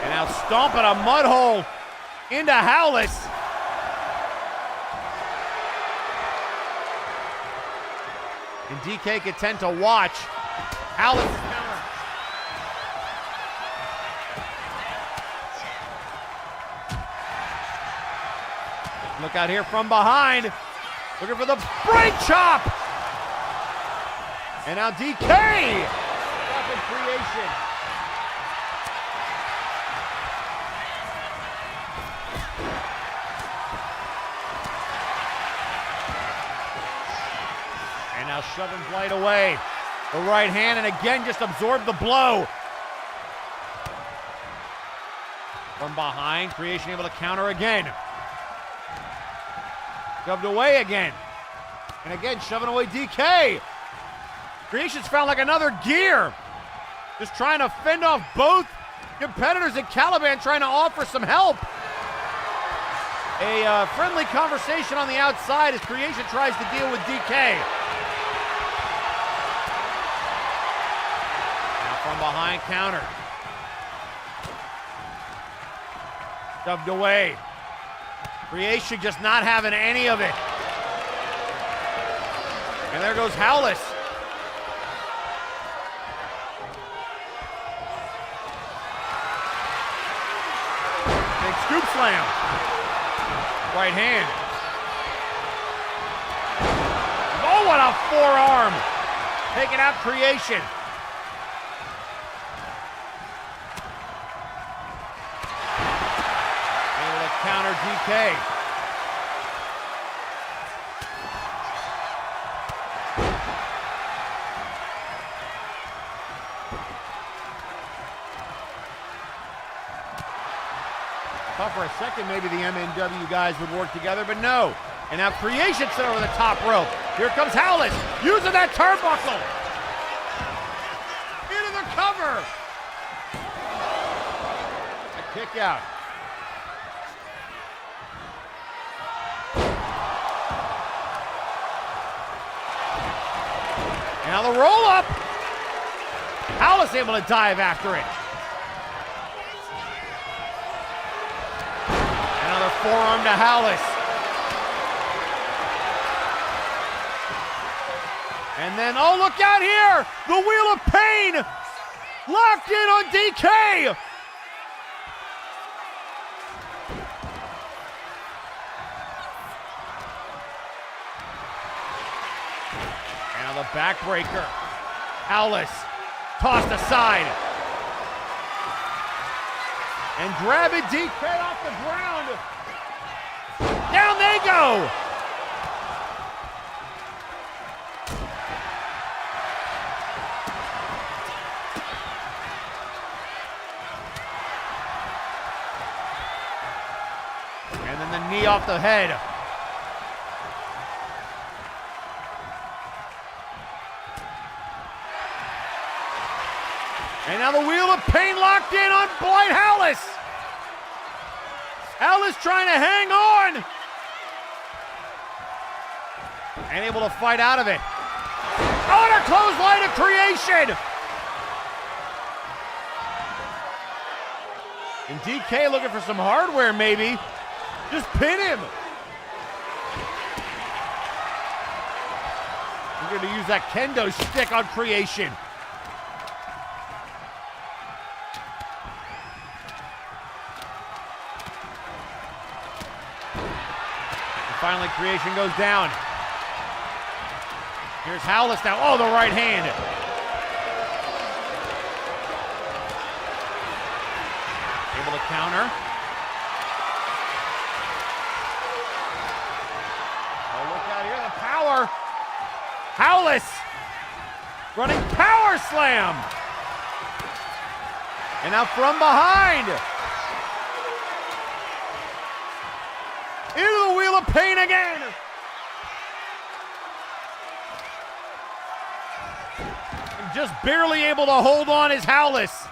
And now stomping a mud hole into Howless. And DK could tend to watch. Howless counter. Look out here from behind. Looking for the brain chop. And now DK. Up in creation. And now shoving Blight away. The right hand, and again just absorbed the blow. From behind, Creation able to counter again. Shoved away again. And again, shoving away DK. Creation's found like another gear. Just trying to fend off both competitors, and Caliban trying to offer some help. A friendly conversation on the outside as Creation tries to deal with DK. Now from behind, counter. Shoved away. Creation just not having any of it. And there goes Howless. Big scoop slam. Right hand. Oh, what a forearm. Taking out Creation. Able to counter DK. Thought for a second maybe the MNW guys would work together, but no. And now Creation set over the top rope. Here comes Howless, using that turnbuckle. Into the cover. A kick out. And now the roll up. Howless able to dive after it. Another forearm to Howless. And then, oh, look out here! The Wheel of Pain! Locked in on DK! And now the backbreaker. Howless tossed aside. And grabbing DK off the ground. Down they go. And then the knee off the head. And now the Wheel of Pain locked in on Blight Howless. Howless trying to hang on. And able to fight out of it. Oh, and a clothesline of Creation. And DK looking for some hardware maybe. Just pin him. We're going to use that kendo stick on Creation. Finally, Creation goes down. Here's Howless now. Oh, the right hand. Able to counter. Oh, look out here. The power. Howlis running power slam. And now from behind. Into the wheel of pain again. And just barely able to hold on is Howlis.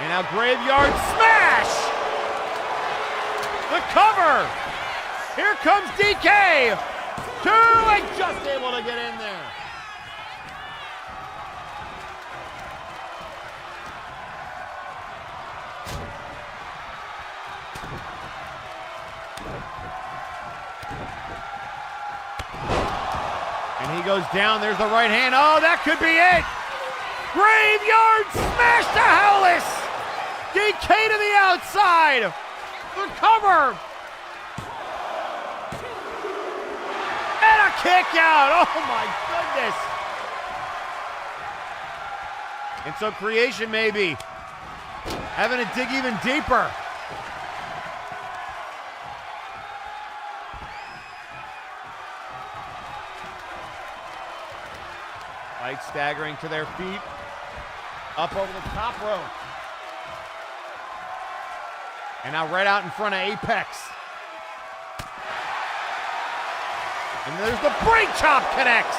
And now Graveyard Smash! The cover! Here comes DK! 2 and just able to get in there. And he goes down, there's the right hand. Oh, that could be it! Graveyard Smash to Howlis! DK to the outside! The cover! And a kick out! Oh my goodness! And so Creation maybe having to dig even deeper. Light staggering to their feet. Up over the top rope. And now right out in front of Apex. And there's the break chop connects.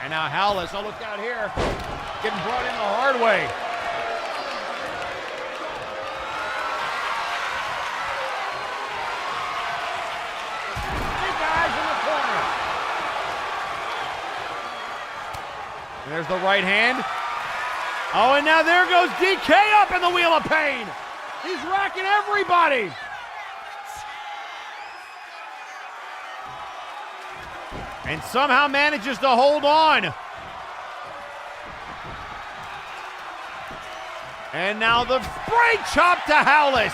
And now Howlis, oh look out here, getting brought in the hard way. And there's the right hand. Oh, and now there goes DK up in the wheel of pain. He's racking everybody. And somehow manages to hold on. And now the break chop to Howlis.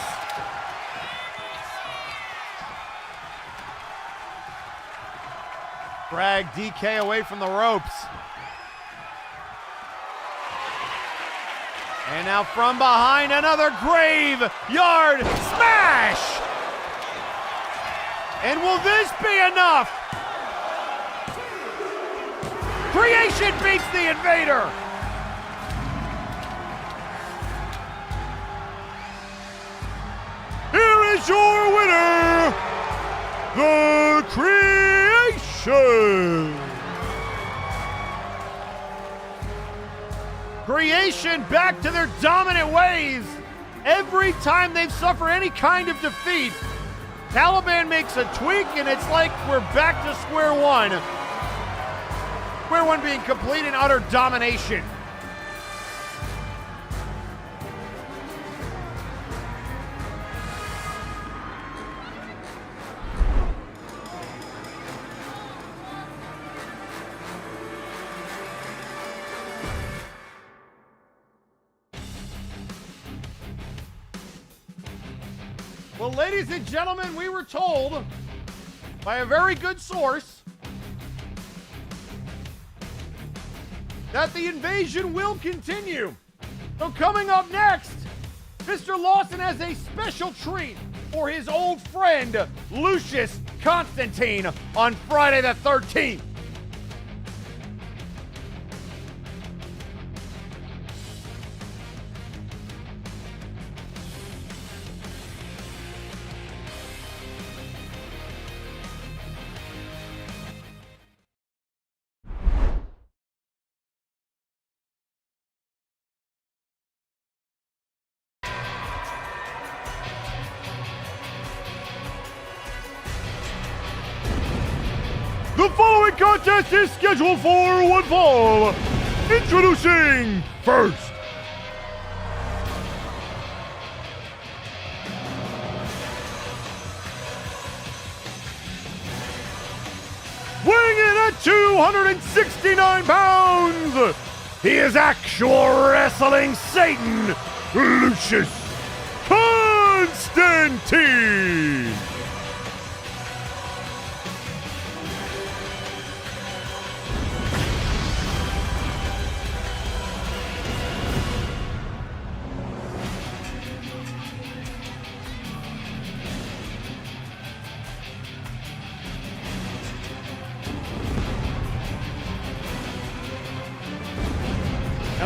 Drag DK away from the ropes. And now from behind, another graveyard smash! And will this be enough? Creation beats the Invader! Here is your winner, the Creation! Creation back to their dominant ways. Every time they've suffered any kind of defeat, Taliban makes a tweak and it's like we're back to square one. Square one being complete and utter domination. Well, ladies and gentlemen, we were told by a very good source that the invasion will continue. So coming up next, Mr. Lawson has a special treat for his old friend, Lucius Constantine, on Friday the 13th. The following contest is scheduled for one fall. Introducing first. Weighing in at 269 pounds, he is actual wrestling Satan, Lucius Constantine.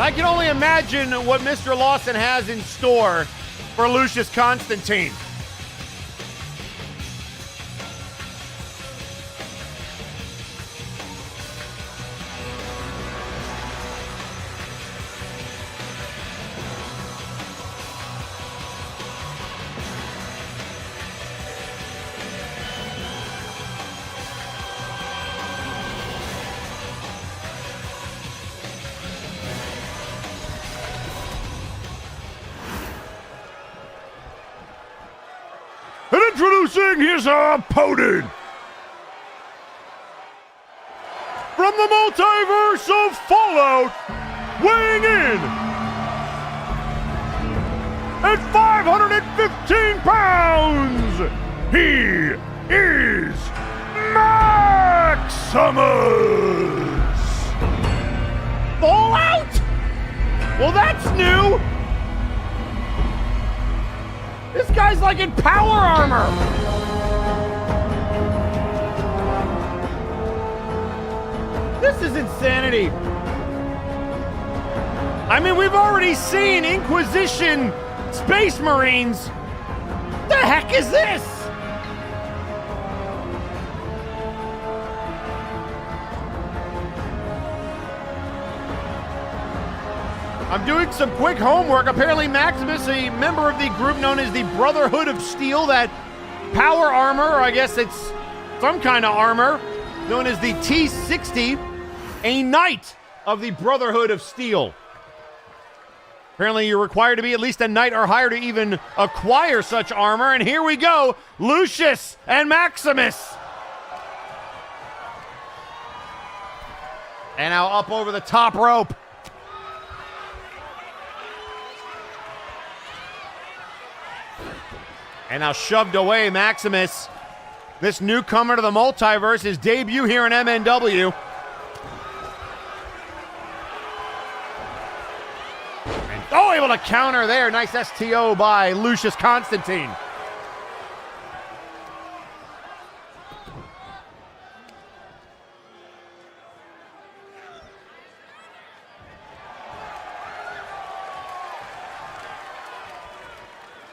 I can only imagine what Mr. Lawson has in store for Lucius Constantine. And introducing his opponent, from the multiverse of Fallout, weighing in at 515 pounds, he is Maximus! Fallout? Well, that's new! This guy's like in power armor! This is insanity. I mean, we've already seen Inquisition Space Marines. The heck is this? I'm doing some quick homework. Apparently Maximus, a member of the group known as the Brotherhood of Steel, that power armor, or I guess it's some kind of armor, known as the T-60, a knight of the Brotherhood of Steel. Apparently you're required to be at least a knight or higher to even acquire such armor, and here we go, Lucius and Maximus. And now up over the top rope. And now shoved away, Maximus. This newcomer to the multiverse, his debut here in MNW. And, oh, able to counter there. Nice STO by Lucius Constantine.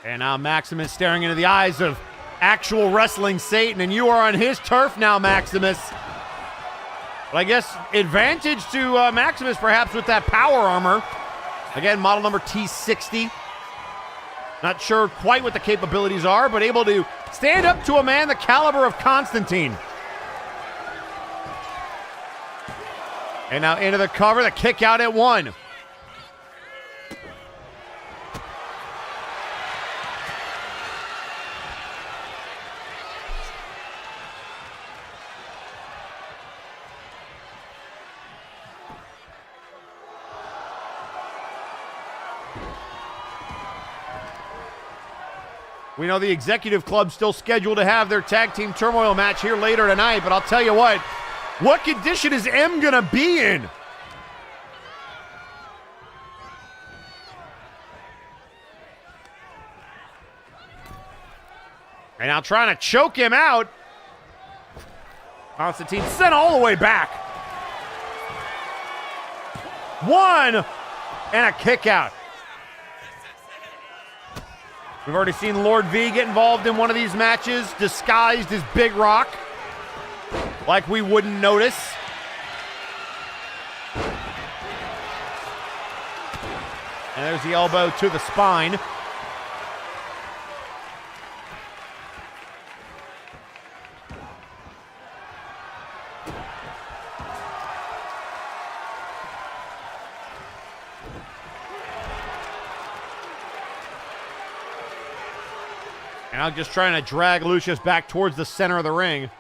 And now Maximus staring into the eyes of actual wrestling Satan, and you are on his turf now, Maximus. But I guess advantage to Maximus perhaps with that power armor. Again, model number T-60. Not sure quite what the capabilities are, but able to stand up to a man the caliber of Constantine. And now into the cover, the kick out at one. We know the Executive Club's still scheduled to have their tag team turmoil match here later tonight, but I'll tell you what condition is M gonna be in? And now trying to choke him out. Constantine sent all the way back. One, and a kick out. We've already seen Lord V get involved in one of these matches, disguised as Big Rock, like we wouldn't notice. And there's the elbow to the spine. And I'm just trying to drag Lucius back towards the center of the ring.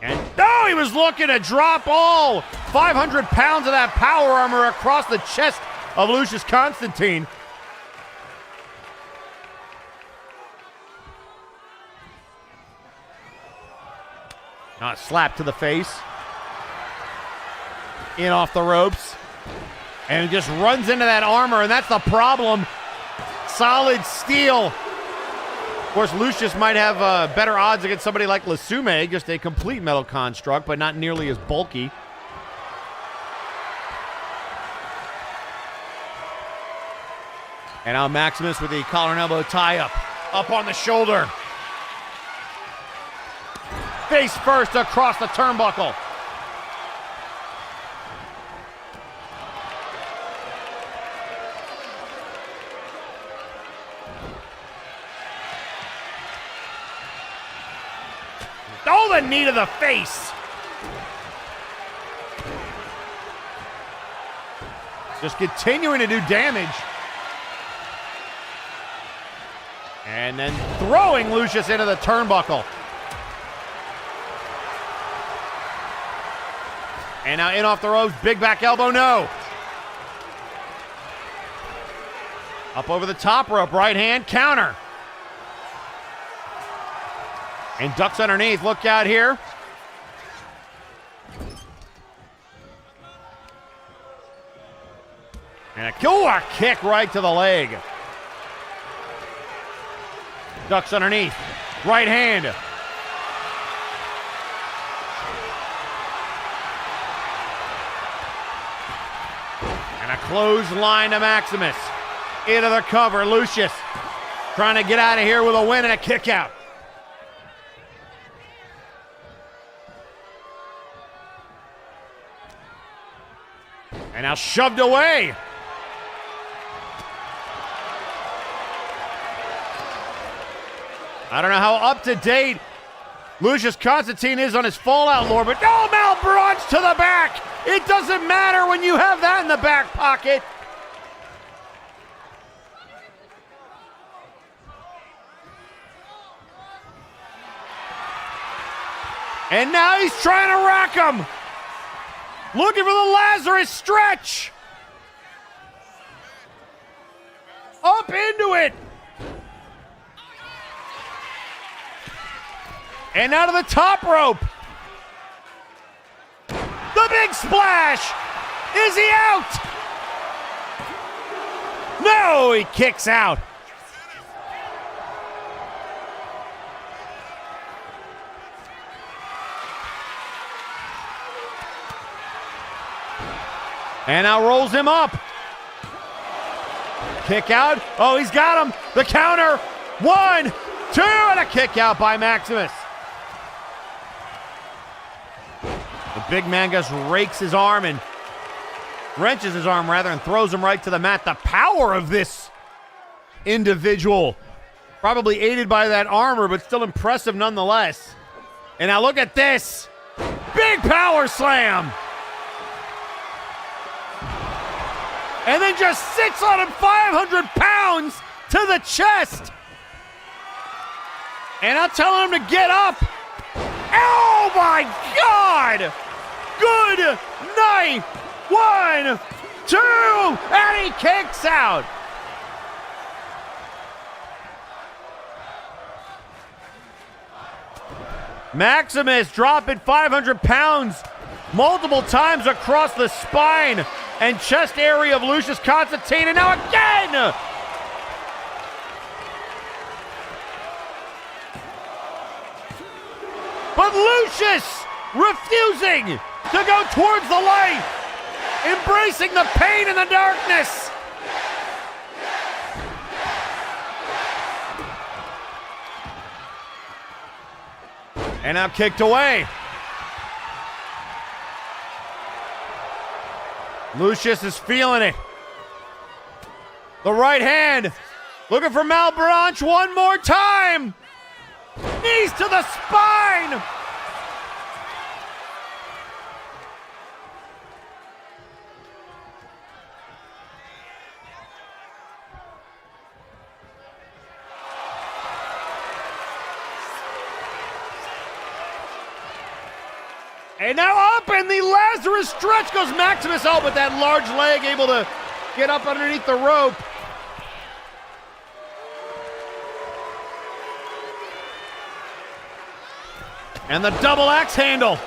And oh, he was looking to drop all 500 pounds of that power armor across the chest of Lucius Constantine. Not slap to the face. In off the ropes. And just runs into that armor, and that's the problem. Solid steel. Of course, Lucius might have better odds against somebody like Lasume, just a complete metal construct, but not nearly as bulky. And now Maximus with the collar and elbow tie-up. Up on the shoulder. Face first across the turnbuckle. Oh, the knee to the face. Just continuing to do damage. And then throwing Lucius into the turnbuckle. And now in off the ropes, big back elbow, no. Up over the top rope, right hand, counter. And ducks underneath, look out here. And a kick right to the leg. Ducks underneath, right hand. And a clothesline to Maximus. Into the cover, Lucius trying to get out of here with a win and a kick out. And now shoved away. I don't know how up to date Lucius Constantine is on his Fallout lore, but no, Malbranche to the back. It doesn't matter when you have that in the back pocket. And now he's trying to rack him. Looking for the Lazarus stretch. Up into it. And out of the top rope. The big splash. Is he out? No, he kicks out. And now rolls him up. Kick out. Oh, he's got him. The counter. 1, 2, and a kick out by Maximus. The big man just rakes his arm and wrenches his arm rather and throws him right to the mat. The power of this individual. Probably aided by that armor, but still impressive nonetheless. And now look at this. Big power slam. And then just sits on him 500 pounds to the chest. And I'm telling him to get up. Oh my God! Good night. 1, 2, and he kicks out. Maximus dropping 500 pounds multiple times across the spine and chest area of Lucius Constantine, and now again! But Lucius refusing to go towards the light, embracing the pain and the darkness. And now kicked away. Lucius is feeling it. The right hand. Looking for Malbranche one more time. Knees to the spine. And now up in the Lazarus stretch goes Maximus out with that large leg, able to get up underneath the rope. And the double axe handle.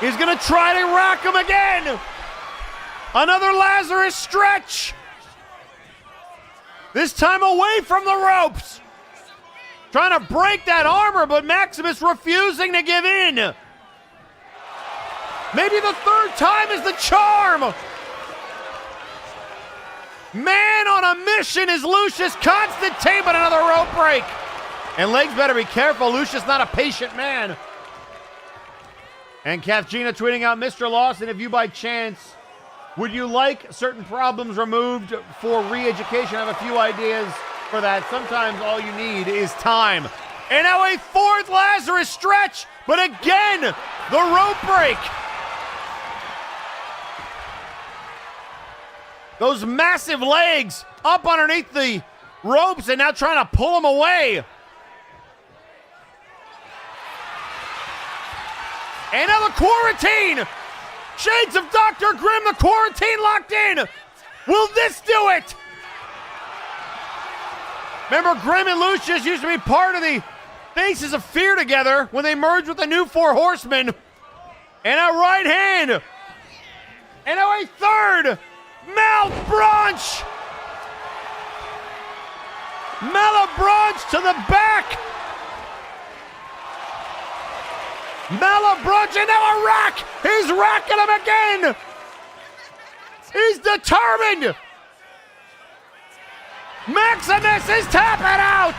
He's gonna try to rack him again. Another Lazarus stretch. This time away from the ropes. Trying to break that armor, but Maximus refusing to give in. Maybe the third time is the charm. Man on a mission is Lucius Constantine, but another rope break. And Legs better be careful. Lucius not a patient man. And Kathgina tweeting out, Mr. Lawson, if you by chance, would you like certain problems removed for re-education? I have a few ideas for that. Sometimes all you need is time. And now a fourth Lazarus stretch, but again, the rope break. Those massive legs up underneath the ropes and now trying to pull them away. And now the quarantine. Shades of Dr. Grimm, the quarantine locked in. Will this do it? Remember, Grimm and Lucius used to be part of the Faces of Fear together when they merged with the new Four Horsemen. And a right hand. And now a third. Malebranche. Malebranche to the back. Malebranche, and now a rack! He's racking him again! He's determined! Maximus is tapping out!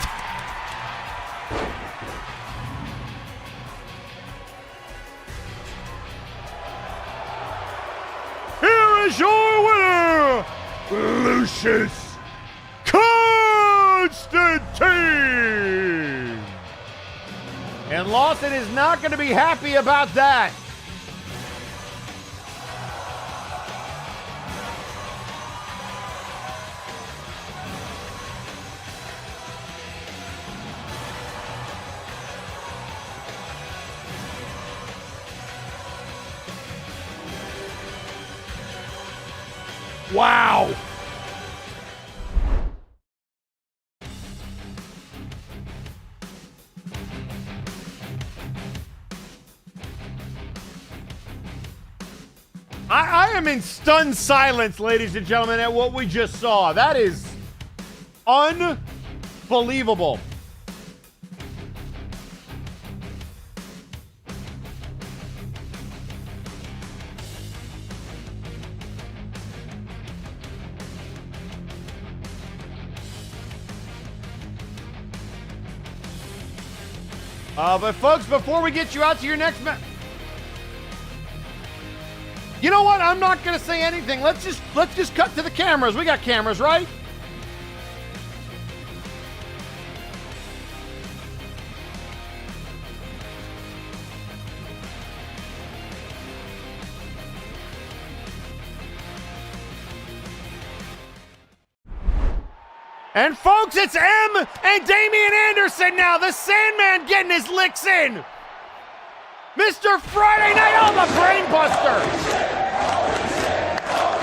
Here is your winner, Lucius Constantine! And Lawson is not going to be happy about that. Wow. I am in stunned silence, ladies and gentlemen, at what we just saw. That is unbelievable. But folks, before we get you out to your next match, you know what? I'm not going to say anything. Let's just cut to the cameras. We got cameras, right? And folks, it's M and Damian Anderson now. The Sandman getting his licks in. Mr. Friday Night on the Brainbuster.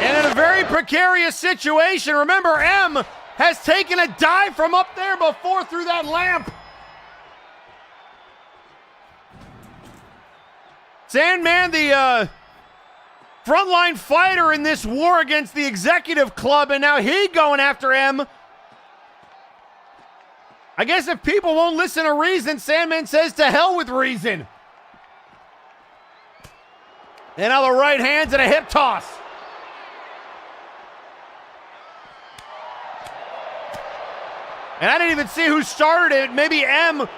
And in a very precarious situation, remember, M has taken a dive from up there before through that lamp. Sandman, the frontline fighter in this war against the Executive Club, and now he going after M. I guess if people won't listen to reason, Sandman says to hell with reason. And now the right hands and a hip toss. And I didn't even see who started it. Maybe M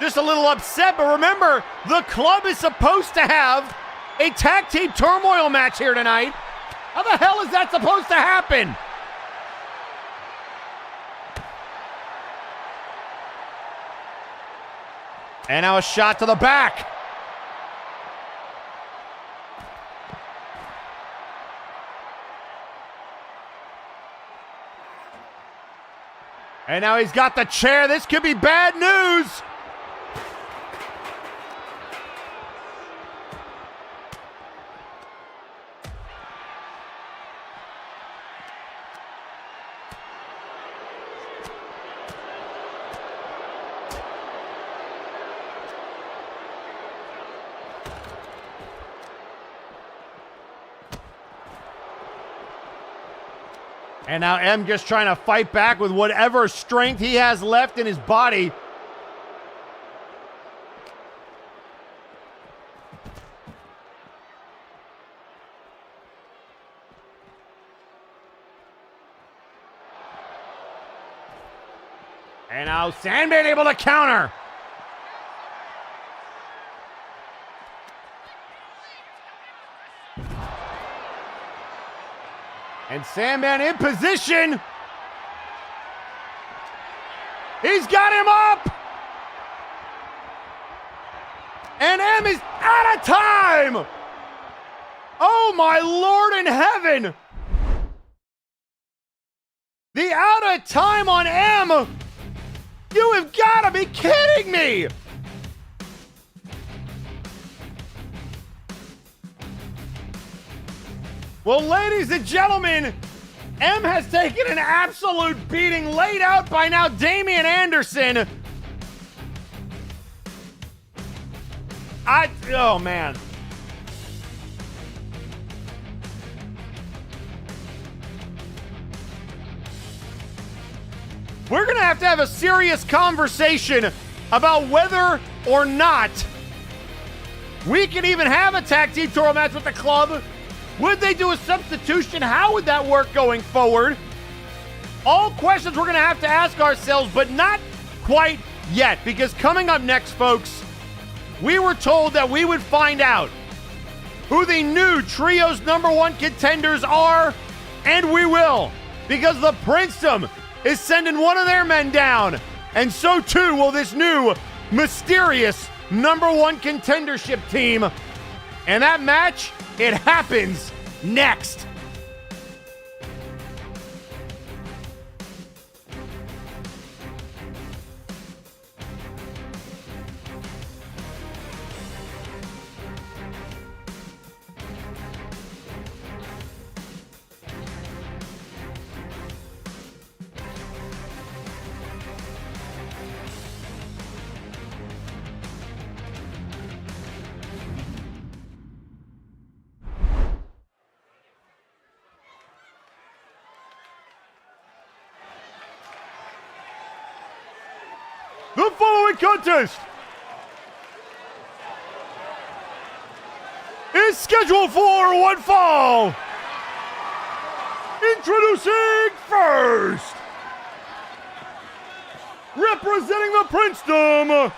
just a little upset. But remember, the club is supposed to have a tag team turmoil match here tonight. How the hell is that supposed to happen? And now a shot to the back. And now he's got the chair. This could be bad news. And now M just trying to fight back with whatever strength he has left in his body. And now Sandman able to counter. And Sandman in position. He's got him up. And M is out of time. Oh my Lord in heaven. The out of time on M. You have got to be kidding me. Well, ladies and gentlemen, M has taken an absolute beating laid out by now Damian Anderson. Oh man. We're going to have a serious conversation about whether or not we can even have a tag team title match with the club. Would they do a substitution? How would that work going forward? All questions we're going to ask ourselves, but not quite yet, because coming up next, folks, we were told that we would find out who the new Trio's #1 contenders are, and we will, because the Princedom is sending one of their men down, and so too will this new mysterious #1 contendership team. And that match, it happens next. The following contest is scheduled for one fall. Introducing first, representing the Princedom,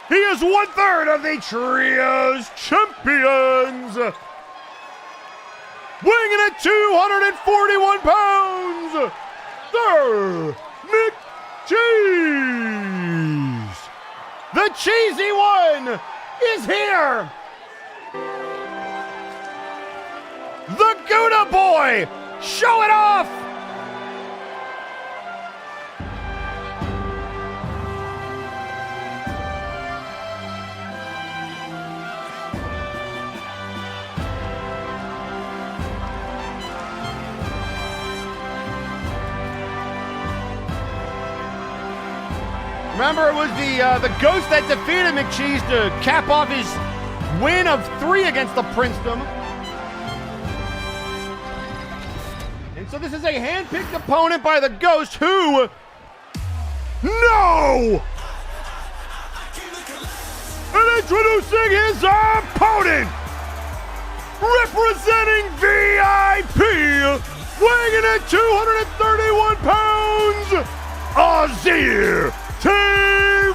he is 1/3 of the Trio's champions, weighing in at 241 pounds, Sir Nick Cheese. The cheesy one is here. The Gouda Boy, show it off. Remember, it was the Ghost that defeated McCheese to cap off his win of 3 against the Princedom. And so this is a hand-picked opponent by the Ghost who... No! And introducing his opponent, representing VIP, weighing in at 231 pounds, Azir T-Red!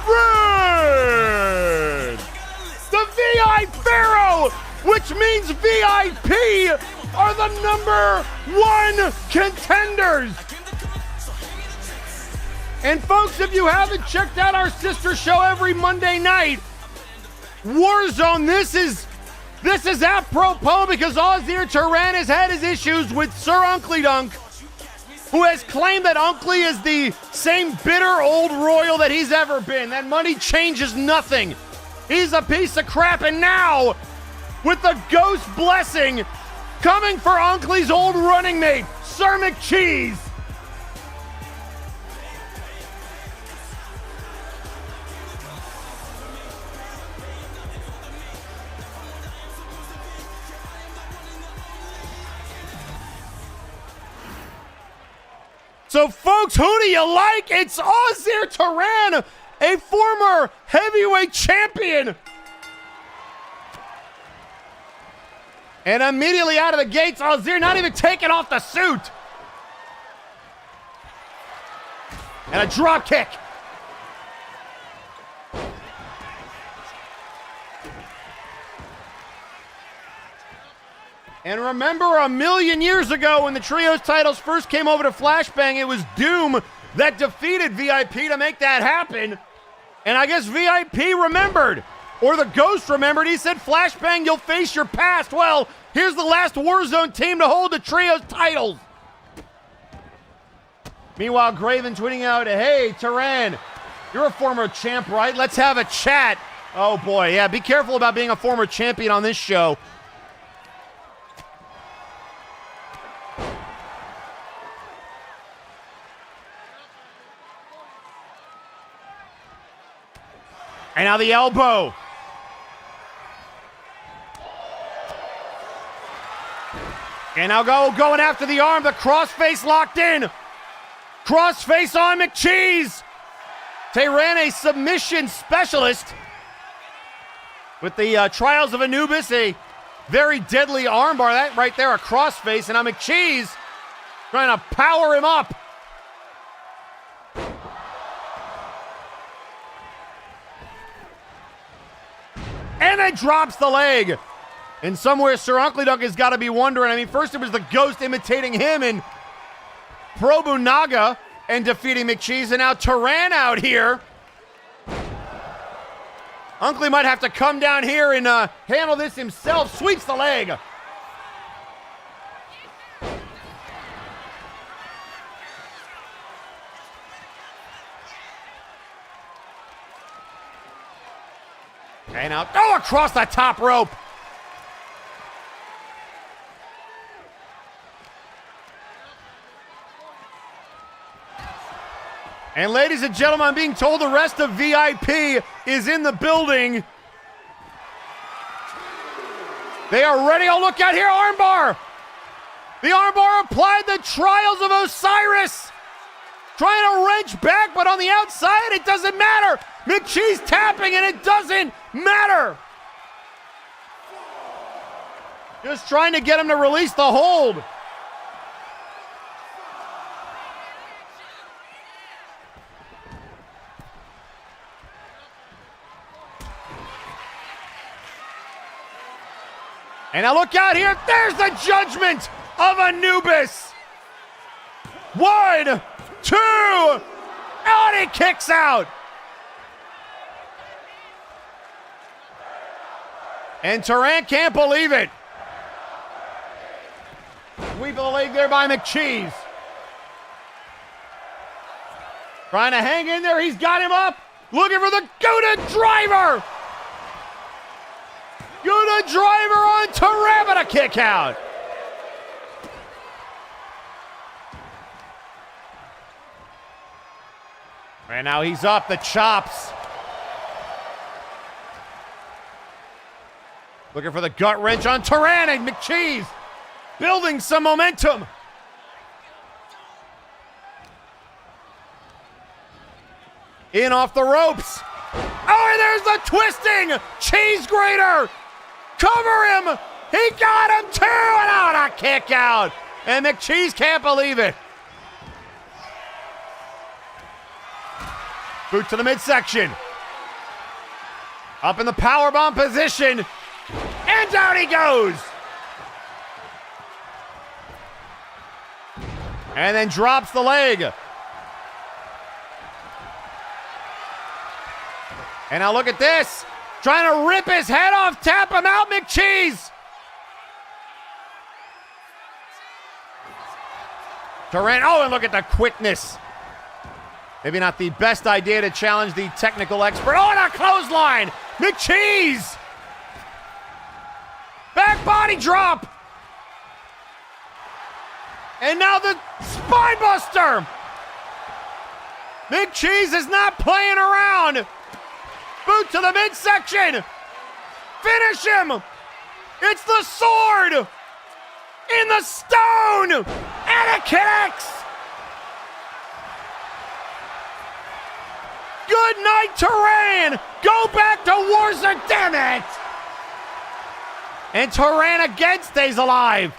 The VI Pharaoh, which means VIP are the #1 contenders. And folks, if you haven't checked out our sister show every Monday night, Warzone, this is apropos because Azir Turan has had his issues with Sir Uncle Dunk, who has claimed that Unkley is the same bitter old royal that he's ever been. That money changes nothing. He's a piece of crap. And now, with the Ghost blessing coming for Unkley's old running mate, Sir McCheese. So, folks, who do you like? It's Azir Turan, a former heavyweight champion. And immediately out of the gates, Azir not even taking off the suit. And a drop kick. And remember a million years ago when the Trios titles first came over to Flashbang, it was Doom that defeated VIP to make that happen. And I guess VIP remembered, or the Ghost remembered. He said, Flashbang, you'll face your past. Well, here's the last Warzone team to hold the Trios titles. Meanwhile, Graven tweeting out, hey, Turan, you're a former champ, right? Let's have a chat. Oh, boy, yeah, be careful about being a former champion on this show. And now the elbow. And now going after the arm. The crossface locked in. Crossface on McCheese. Tehran, a submission specialist. With the Trials of Anubis, a very deadly armbar. That right there, a crossface. And now McCheese trying to power him up. And then drops the leg. And somewhere Sir Uncle Dunk has got to be wondering. I mean, first it was the Ghost imitating him and Probunaga and defeating McCheese. And now Turan out here. Uncle might have to come down here and handle this himself. Sweeps the leg. And now, across the top rope. And ladies and gentlemen, I'm being told the rest of VIP is in the building. They are ready. Oh, look out here, armbar. The armbar applied, the Trials of Osiris. Trying to wrench back, but on the outside, it doesn't matter. McCheese tapping, and it doesn't matter. Just trying to get him to release the hold. And now look out here. There's the judgment of Anubis. 1, 2. And he kicks out. And Turan can't believe it. Sweep of the leg there by McCheese. Trying to hang in there. He's got him up. Looking for the Gouda driver. Gouda driver on Turan, but a kick out. And now he's up, the chops. Looking for the gut wrench on Turan, and McCheese building some momentum. In off the ropes. Oh, and there's the twisting cheese grater. Cover him. He got him too, and out a kick out. And McCheese can't believe it. Boot to the midsection. Up in the powerbomb position. And down he goes. And then drops the leg. And now look at this. Trying to rip his head off, tap him out, McCheese. Turan, oh, and look at the quickness. Maybe not the best idea to challenge the technical expert. Oh, and a clothesline. McCheese. Back body drop. And now the spine buster. McCheese is not playing around. Boot to the midsection. Finish him. It's the sword. In the stone. And it connects. Good night, Turan. Go back to Warzone, damn it. And Turan again stays alive.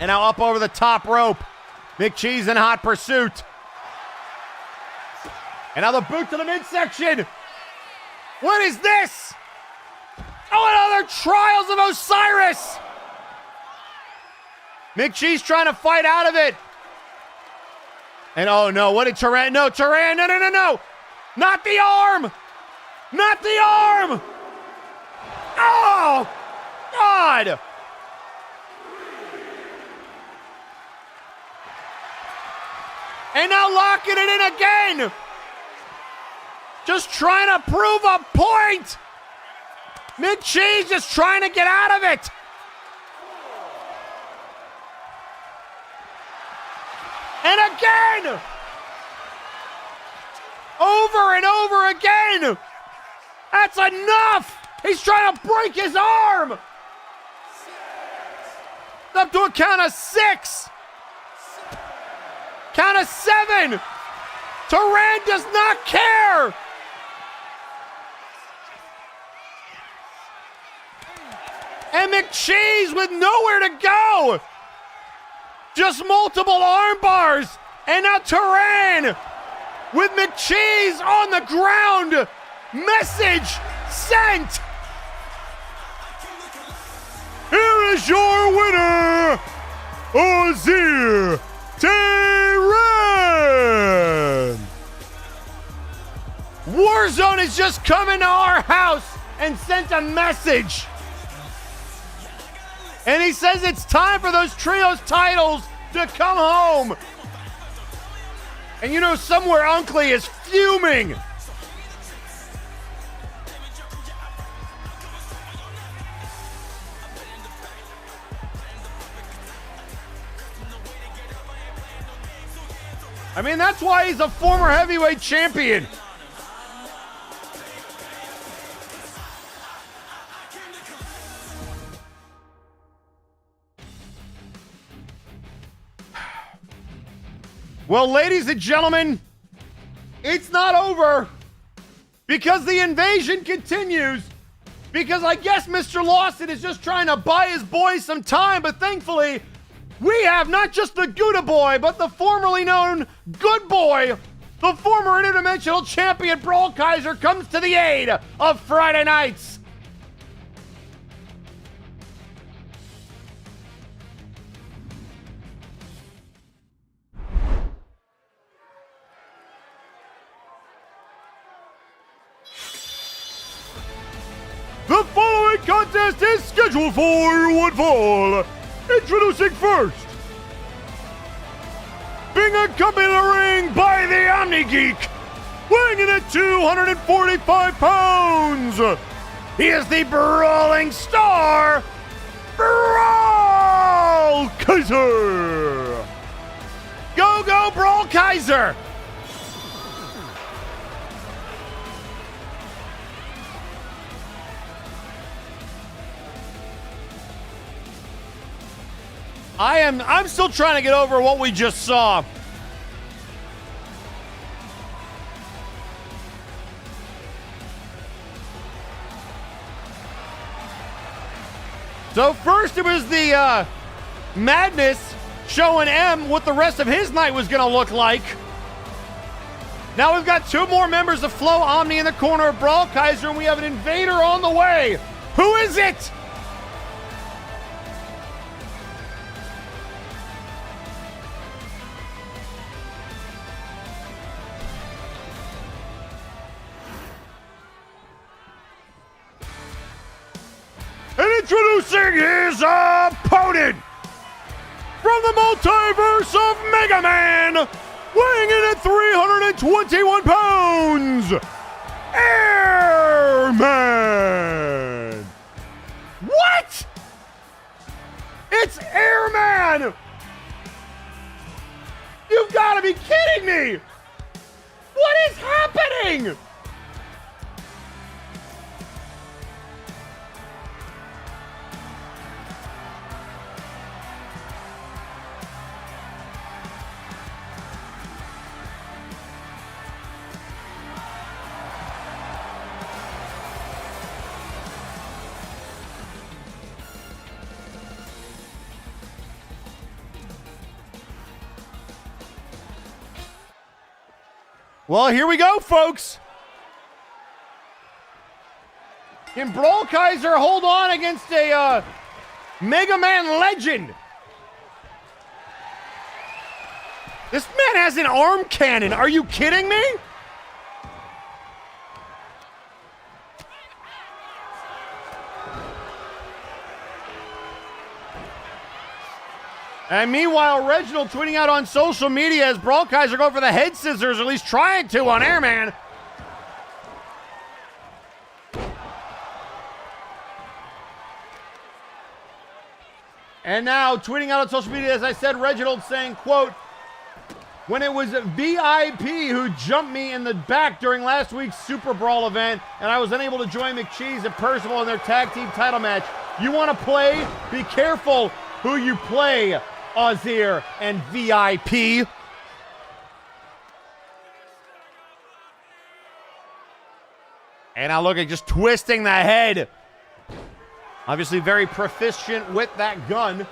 And now up over the top rope. McCheese in hot pursuit. And now the boot to the midsection. What is this? Oh, another Trials of Osiris. McCheese trying to fight out of it. And oh no, what did Turan? No, Turan, no. Not the arm. Not the arm. Oh, God. And now locking it in again. Just trying to prove a point. McCheese just trying to get out of it. And again. Over and over again. That's enough. He's trying to break his arm. Up to a count of 6. Count of 7. Turan does not care. And McCheese with nowhere to go. Just multiple arm bars. And now Turan with McCheese on the ground. Message sent. Here is your winner, Ozir Tehran. Warzone has just come into our house and sent a message. And he says it's time for those trios titles to come home. And you know somewhere Unkley is fuming. I mean, that's why he's a former heavyweight champion. Well, ladies and gentlemen, it's not over because the invasion continues. Because I guess Mr. Lawson is just trying to buy his boys some time, but thankfully, we have not just the Gouda Boy, but the formerly known Good Boy. The former interdimensional champion Brawl Kaiser comes to the aid of Friday nights. The following contest is scheduled for one fall. Introducing first, being accompanied in the ring by the Omni Geek, weighing in at 245 pounds. He is the Brawling Star, Brawl Kaiser. Go, Brawl Kaiser. I'm still trying to get over what we just saw. So first it was the Madness showing M what the rest of his night was going to look like. Now we've got 2 more members of Flow Omni in the corner of Brawl Kaiser, and we have an invader on the way. Who is it? And introducing his opponent from the Multiverse of Mega Man, weighing in at 321 pounds, Airman. What? It's Airman. You've got to be kidding me. What is happening? Well, here we go, folks. Can Brawl Kaiser hold on against a Mega Man legend? This man has an arm cannon. Are you kidding me? And meanwhile, Reginald tweeting out on social media as Brawl Kaiser go for the head scissors, or at least trying to on Airman. And now, tweeting out on social media, as I said, Reginald saying, quote, when it was VIP who jumped me in the back during last week's Super Brawl event, and I was unable to join McCheese and Percival in their tag team title match. You want to play? Be careful who you play, Ozir and VIP. And now look at just twisting the head. Obviously very proficient with that gun.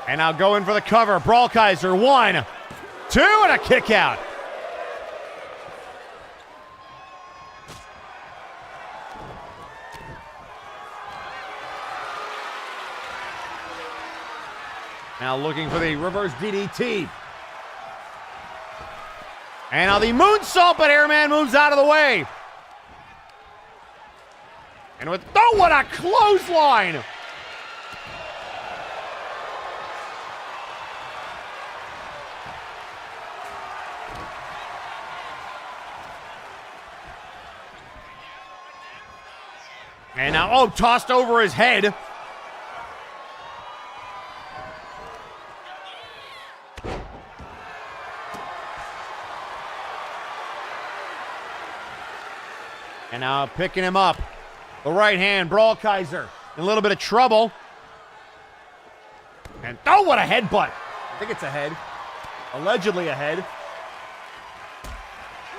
And now going for the cover. Brawl Kaiser, 1, 2, and a kick out. Now looking for the reverse DDT. And now the moonsault, but Airman moves out of the way. And with, oh, what a clothesline! And now, oh, tossed over his head. And now picking him up. The right hand, Brawl Kaiser in a little bit of trouble. And, oh, what a headbutt. I think it's a head. Allegedly a head.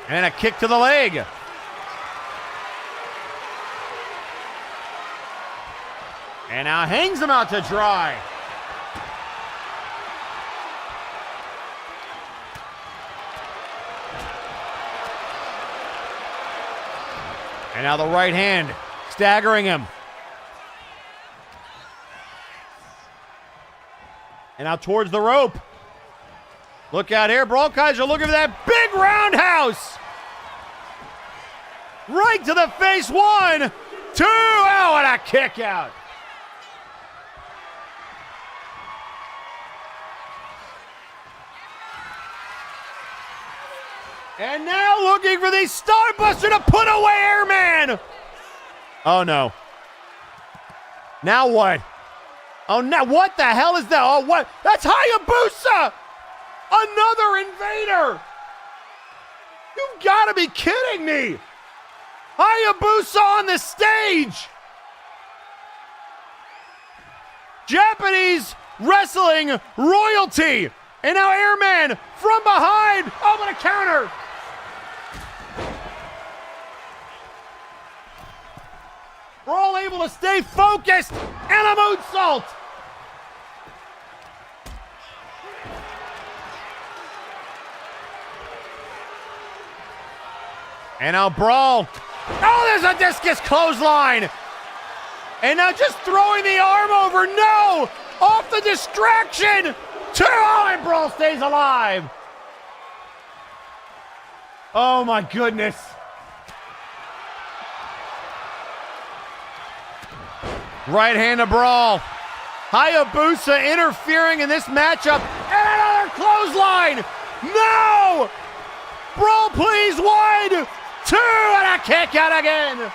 And a kick to the leg. And now hangs him out to dry. And now the right hand, staggering him. And now towards the rope. Look out here, Brawl Kaiser looking for that big roundhouse. Right to the face, 1, 2, oh, and a kick out. And now looking for the Starbuster to put away Airman. Oh, no. Now what? Oh, now what the hell is that? Oh, what? That's Hayabusa! Another invader! You've got to be kidding me! Hayabusa on the stage! Japanese wrestling royalty! And now Airman from behind! Oh, what a counter! We're all able to stay focused, and a moonsault! And now Brawl. Oh, there's a discus clothesline! And now just throwing the arm over, no! Off the distraction! 2, and Brawl stays alive! Oh my goodness. Right hand to Brawl. Hayabusa interfering in this matchup. And another clothesline! No! Brawl, please, 1, 2, and a kick out again!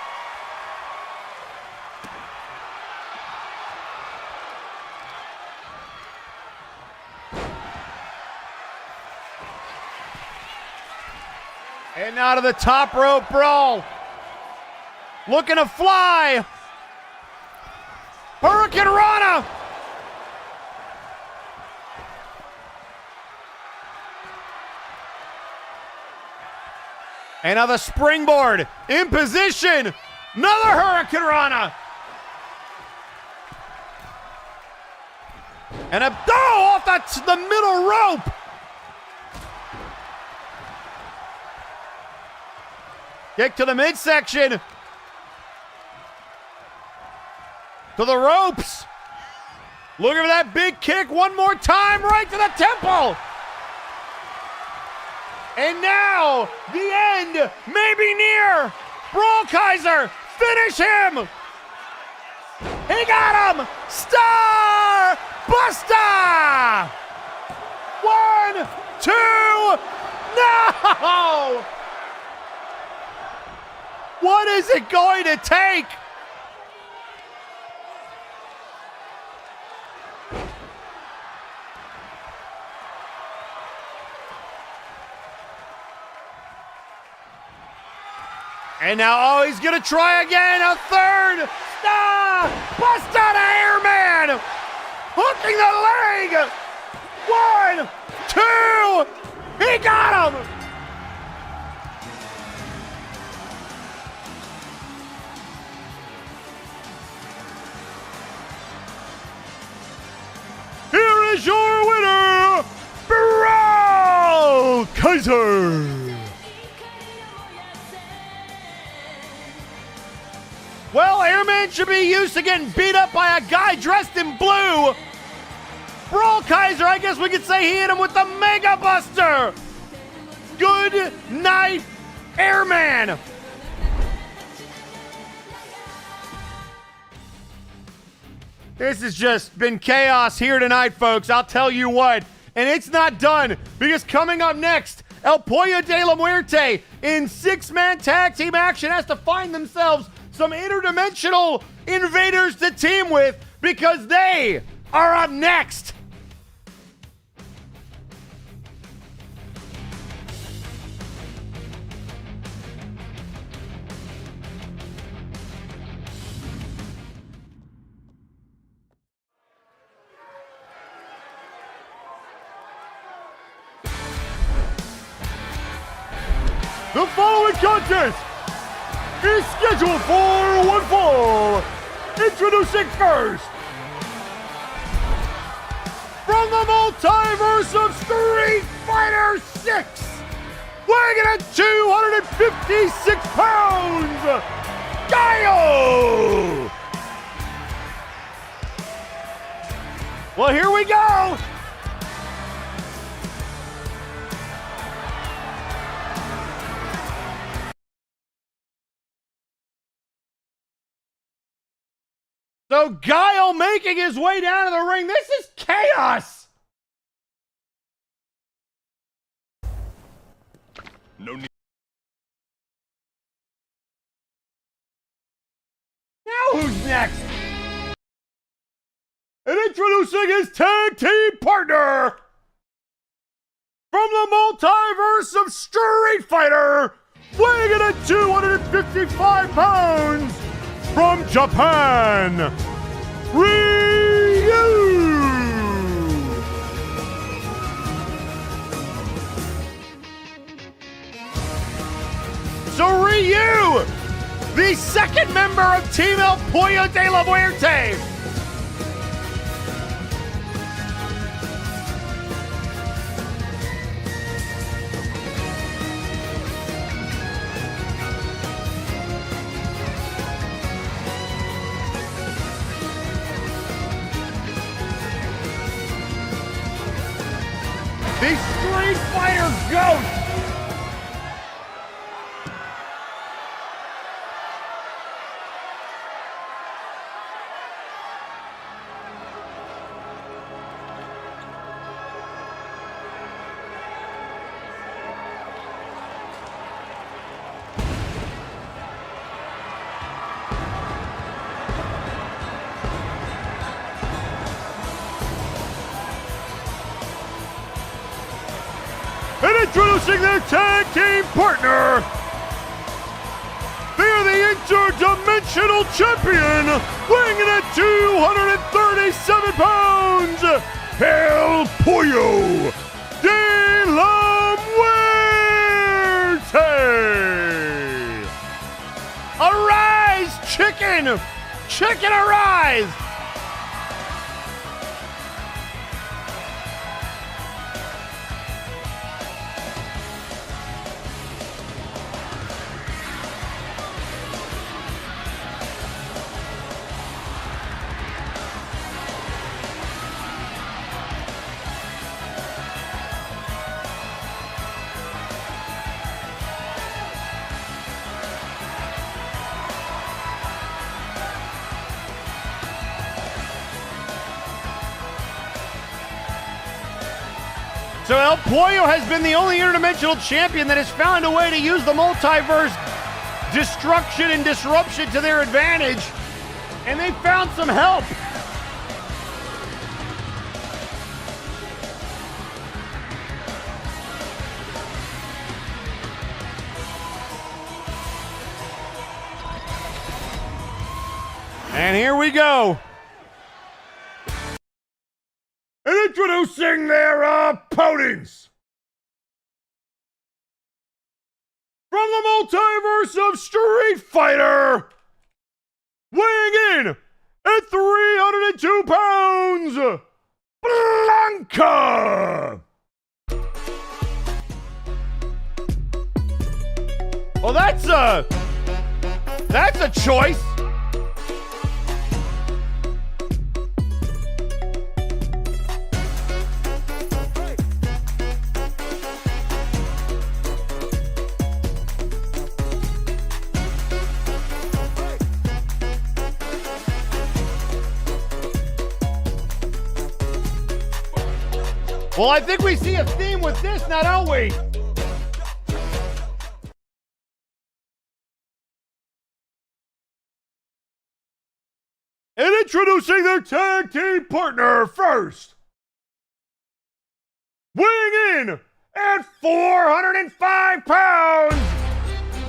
And now to the top rope, Brawl. Looking to fly. Hurricane Rana. And now the springboard in position. Another Hurricane Rana. And a off the middle rope. Kick to the midsection. To the ropes. Looking for that big kick one more time, right to the temple. And now the end may be near. Brawl Kaiser, finish him. He got him. Star Buster. 1, 2, no. What is it going to take? And now, he's gonna try again, a third. Ah, bust out of Airman. Hooking the leg. 1, 2, he got him. Here is your winner, Brawl Kaiser. Well, Airman should be used to getting beat up by a guy dressed in blue. Brawl Kaiser, I guess we could say he hit him with the Mega Buster. Good night, Airman. This has just been chaos here tonight, folks. I'll tell you what. And it's not done, because coming up next, El Pollo de la Muerte in 6-man tag team action has to find themselves some interdimensional invaders to team with, because they are up next. The following contest is scheduled for one fall. Introducing first, from the Multiverse of Street Fighter 6, weighing in at 256 pounds, Guile! Well, here we go. So Guile making his way down to the ring. This is chaos. No need. Now who's next? And introducing his tag team partner, from the Multiverse of Street Fighter, weighing in at 255 pounds, from Japan, Ryu! So Ryu, the second member of Team El Pollo de la Muerte. The Street Fighter GOAT! And introducing their tag team partner, they are the Interdimensional Champion, weighing in at 237 pounds, El Pollo de la Muerte! chicken arise! So El Pollo has been the only interdimensional champion that has found a way to use the multiverse destruction and disruption to their advantage. And they found some help. And here we go. And introducing their opponents. From the multiverse of Street Fighter, weighing in at 302 pounds, Blanca. Well, that's a choice. Well, I think we see a theme with this now, don't we? And introducing their tag team partner first. Weighing in at 405 pounds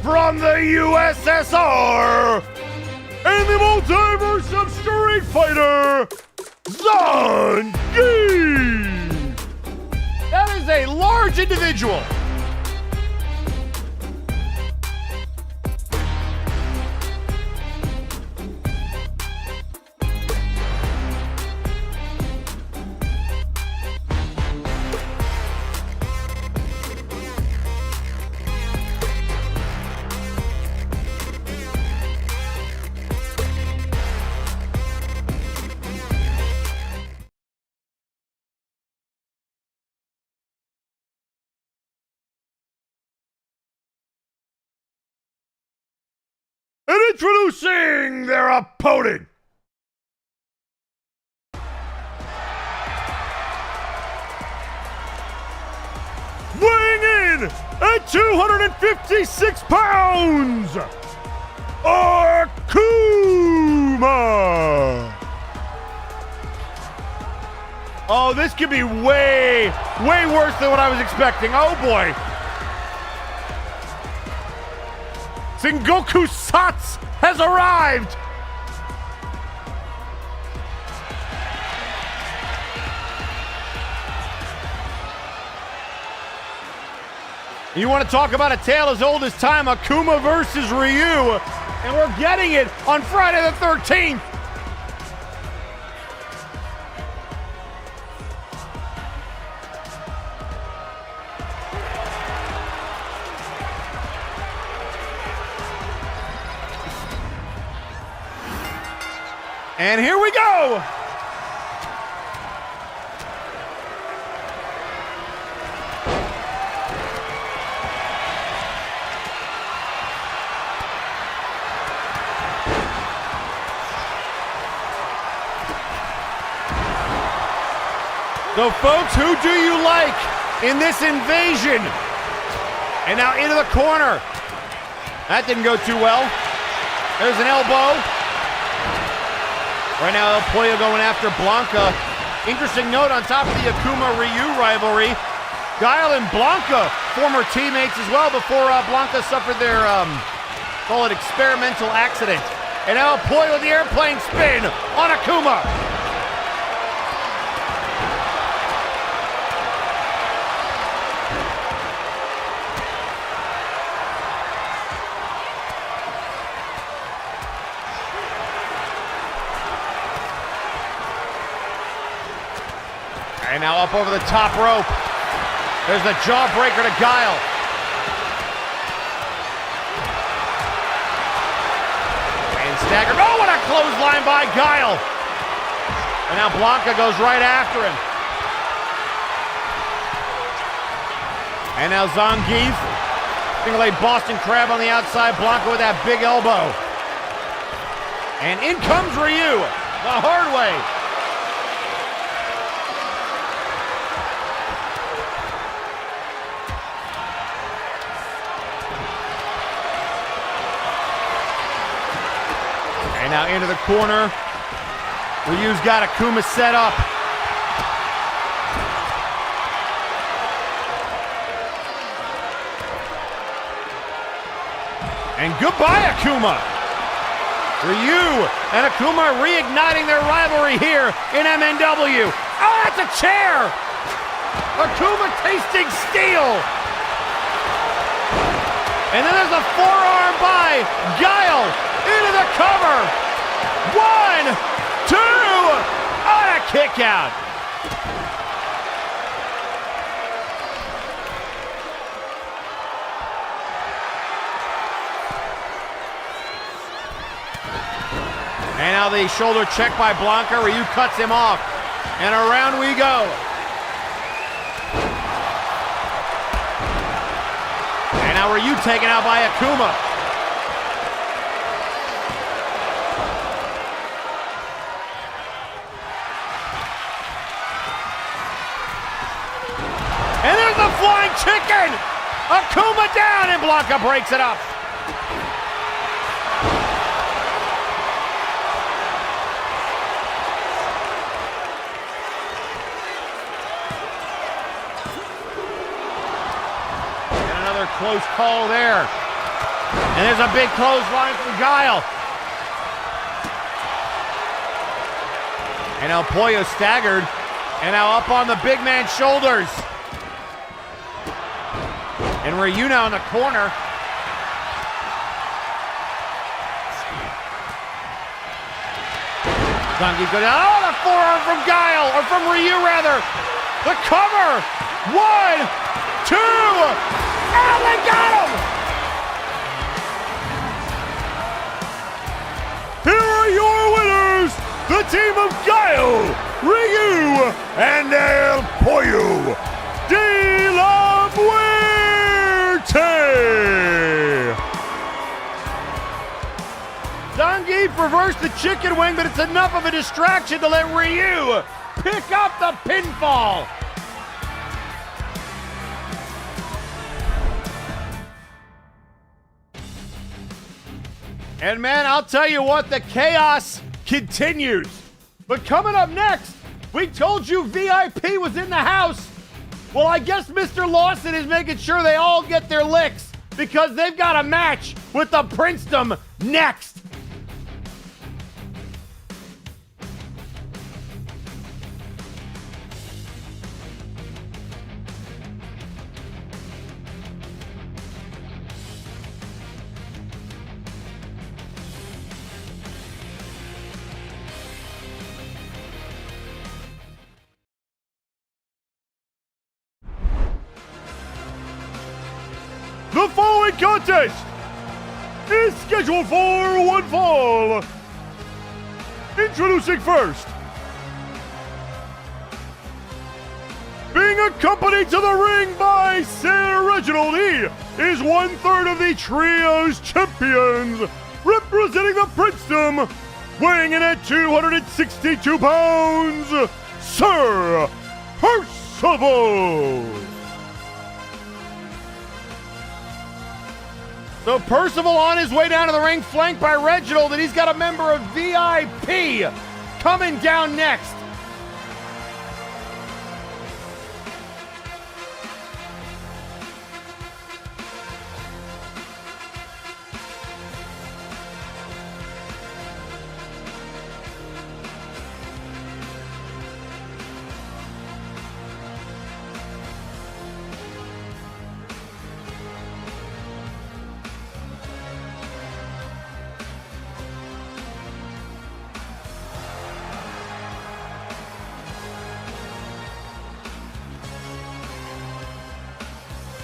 from the USSR and the multiverse of Street Fighter, Zangief. That is a large individual. And introducing their opponent. Weighing in at 256 pounds, Akuma. Oh, this could be way worse than what I was expecting. Oh boy. Sengoku Sats has arrived! You want to talk about a tale as old as time, Akuma versus Ryu, and we're getting it on Friday the 13th! And here we go! So folks, who do you like in this invasion? And now into the corner. That didn't go too well. There's an elbow. Right now, El Pollo going after Blanca. Interesting note on top of the Akuma-Ryu rivalry. Guile and Blanca, former teammates as well before Blanca suffered their, call it experimental accident. And now El Pollo with the airplane spin on Akuma. now up over the top rope. There's the jawbreaker to Guile. And staggered. Oh, what a clothesline by Guile. And now Blanca goes right after him. And now Zangief. Single leg Boston Crab on the outside. Blanca with that big elbow. And in comes Ryu, the hard way. And now into the corner. Ryu's got Akuma set up. And goodbye, Akuma. Ryu and Akuma reigniting their rivalry here in MNW. Oh, that's a chair! Akuma tasting steel. And then there's a forearm by Guile into the cover. 1, 2, on a kick out. And now the shoulder check by Blanca. Ryu cuts him off. And around we go. And now Ryu taken out by Akuma. And there's the flying chicken! Akuma down, and Blanca breaks it up. And another close call there. And there's a big clothesline from Guile. And El Pollo staggered. And now up on the big man's shoulders. And Ryu now in the corner. Zangief goes down. Oh, the forearm from Guile, or from Ryu rather. The cover. 1, 2. Oh, they got him. Here are your winners, the team of Guile, Ryu, and El Pollo de la Muerte! Zangief reversed the chicken wing, but it's enough of a distraction to let Ryu pick up the pinfall. And man, I'll tell you what, the chaos continues. But coming up next, we told you VIP was in the house. Well, I guess Mr. Lawson is making sure they all get their licks because they've got a match with the Princedom next. The following contest is scheduled for one fall. Introducing first, being accompanied to the ring by Sir Reginald, he is 1/3 of the Trios Champions, representing the Princedom, weighing in at 262 pounds, Sir Percival. So Percival on his way down to the ring, flanked by Reginald, and he's got a member of VIP coming down next.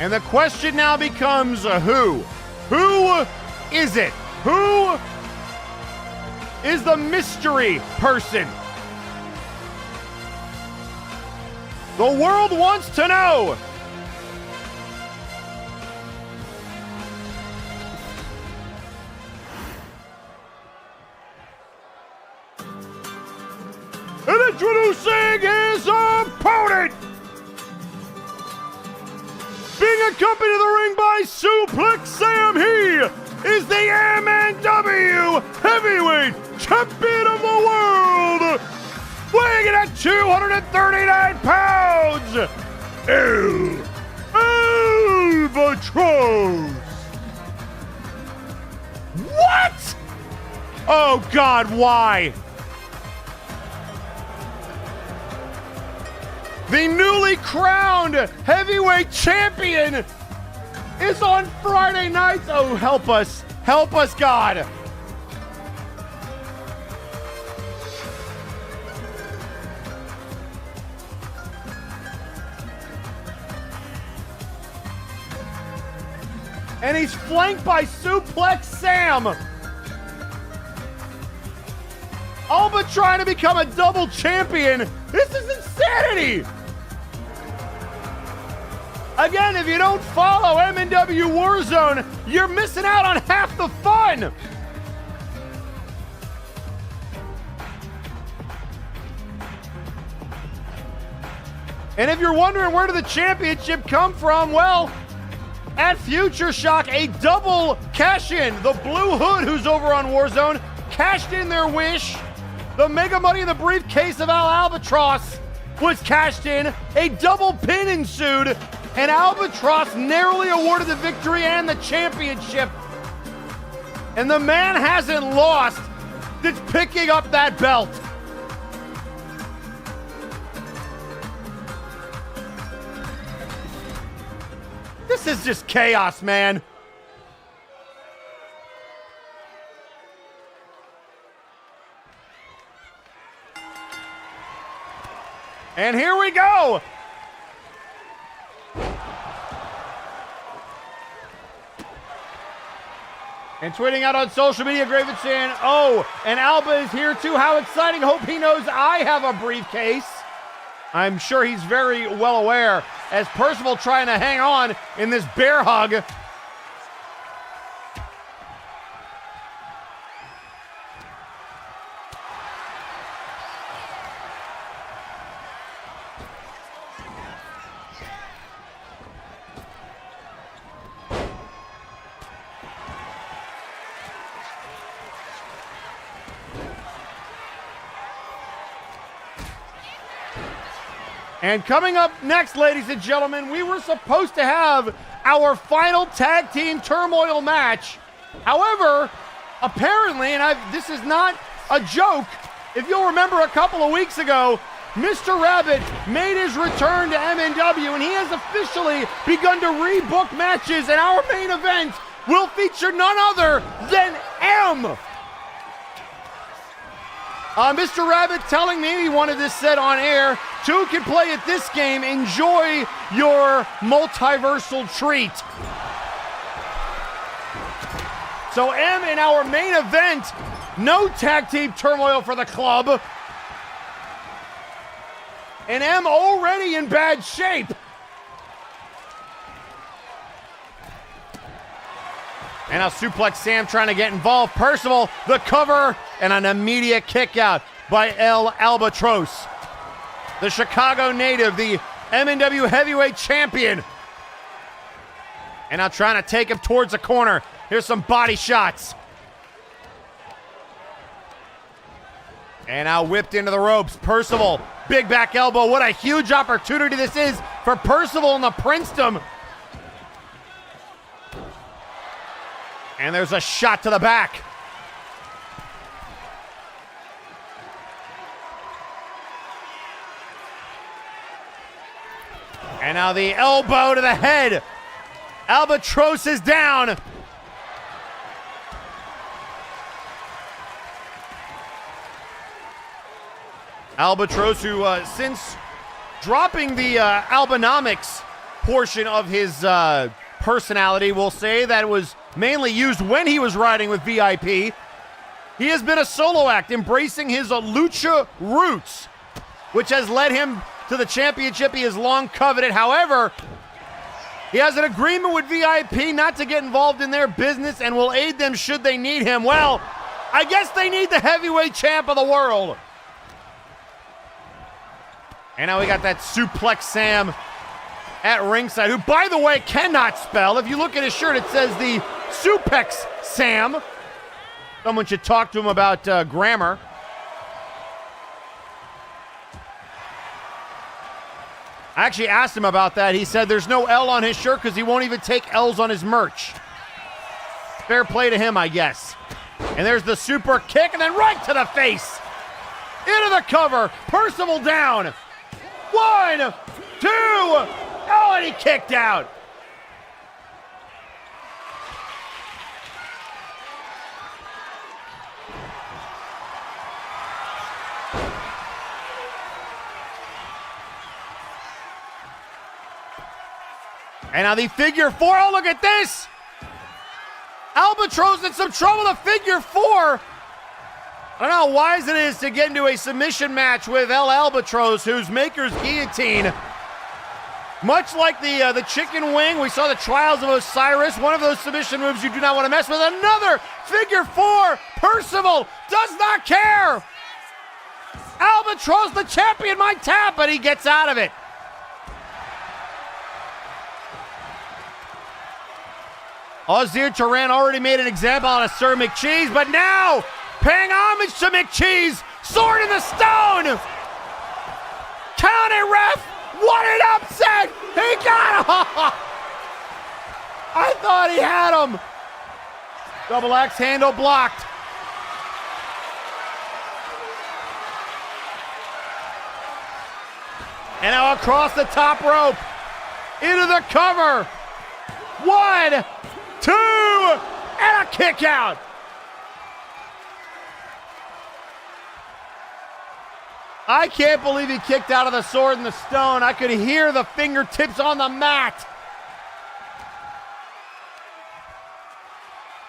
And the question now becomes who? Who is it? Who is the mystery person? The world wants to know. And introducing his opponent, being accompanied to the ring by Suplex Sam, he is the MNW Heavyweight Champion of the World, weighing in at 239 pounds, Albatross. What? Oh God, why? The newly crowned heavyweight champion is on Friday nights. Oh, help us, God. And he's flanked by Suplex Sam. Alba trying to become a double champion. This is insanity. Again, if you don't follow MNW Warzone, you're missing out on half the fun. And if you're wondering where did the championship come from, well, at Future Shock, a double cash-in. The Blue Hood, who's over on Warzone, cashed in their wish. The Mega Money in the briefcase of Albatross was cashed in. A double pin ensued, and Albatross narrowly awarded the victory and the championship. And the man hasn't lost since picking up that belt. This is just chaos, man. And here we go. And tweeting out on social media, Graven saying, oh, and Alba is here too. How exciting. Hope he knows I have a briefcase. I'm sure he's very well aware, as Percival trying to hang on in this bear hug. And coming up next, ladies and gentlemen, we were supposed to have our final tag team turmoil match. However, apparently, and this is not a joke, if you'll remember a couple of weeks ago, Mr. Rabbit made his return to MNW, and he has officially begun to rebook matches, and our main event will feature none other than M. Mr. Rabbit telling me he wanted this set on air. Two can play at this game. Enjoy your multiversal treat. So M in our main event, no tag team turmoil for the club. And M already in bad shape. And now Suplex Sam trying to get involved. Percival, the cover, and an immediate kick out by El Albatross. The Chicago native, the MNW Heavyweight Champion. And now trying to take him towards the corner. Here's some body shots. And now whipped into the ropes. Percival, big back elbow. What a huge opportunity this is for Percival and the Princedom. And there's a shot to the back. And now the elbow to the head. Albatross is down. Albatross, who since dropping the Albanomics portion of his personality, we'll say, that was mainly used when he was riding with VIP. He has been a solo act, embracing his lucha roots, which has led him to the championship he has long coveted. However, he has an agreement with VIP not to get involved in their business and will aid them should they need him. Well, I guess they need the heavyweight champ of the world. And now we got that Suplex Sam at ringside, who, by the way, cannot spell. If you look at his shirt, it says the Suplex Sam. Someone should talk to him about grammar. I actually asked him about that. He said there's no L on his shirt because he won't even take L's on his merch. Fair play to him, I guess. And there's the super kick, and then right to the face. Into the cover. Percival down. 1, 2. Oh, and he kicked out. And now the figure 4. Oh, look at this. Albatross in some trouble. The figure 4. I don't know how wise it is to get into a submission match with El Albatross, whose maker's guillotine, much like the chicken wing, we saw the Trials of Osiris, one of those submission moves you do not want to mess with. Another figure 4. Percival does not care. Albatross, the champion, might tap, but he gets out of it. Ozir Turan already made an example out of Sir McCheese, but now paying homage to McCheese. Sword in the stone. Count it, ref. What an upset. He got him. I thought he had him. Double X handle blocked. And now across the top rope. Into the cover. 1, 2, and a kick out. I can't believe he kicked out of the sword in the stone. I could hear the fingertips on the mat.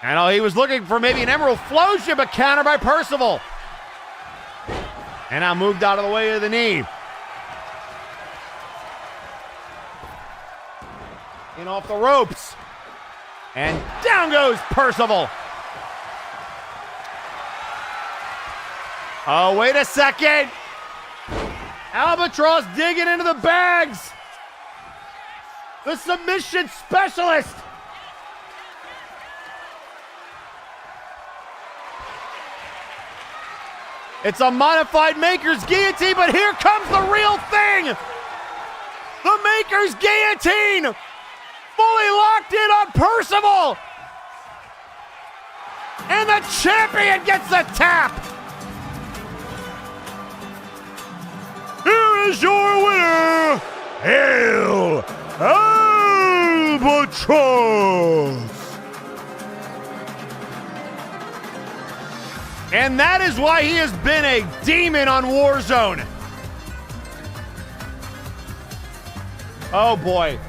I know he was looking for maybe an Emerald Flosion, but countered by Percival. And now moved out of the way of the knee. In off the ropes. And down goes Percival. Oh, wait a second. Albatross digging into the bags. The submission specialist. It's a modified Maker's Guillotine, but here comes the real thing. The Maker's Guillotine. Fully locked in on Percival. And the champion gets the tap. Here is your winner, El Albatross. And that is why he has been a demon on Warzone. Oh boy.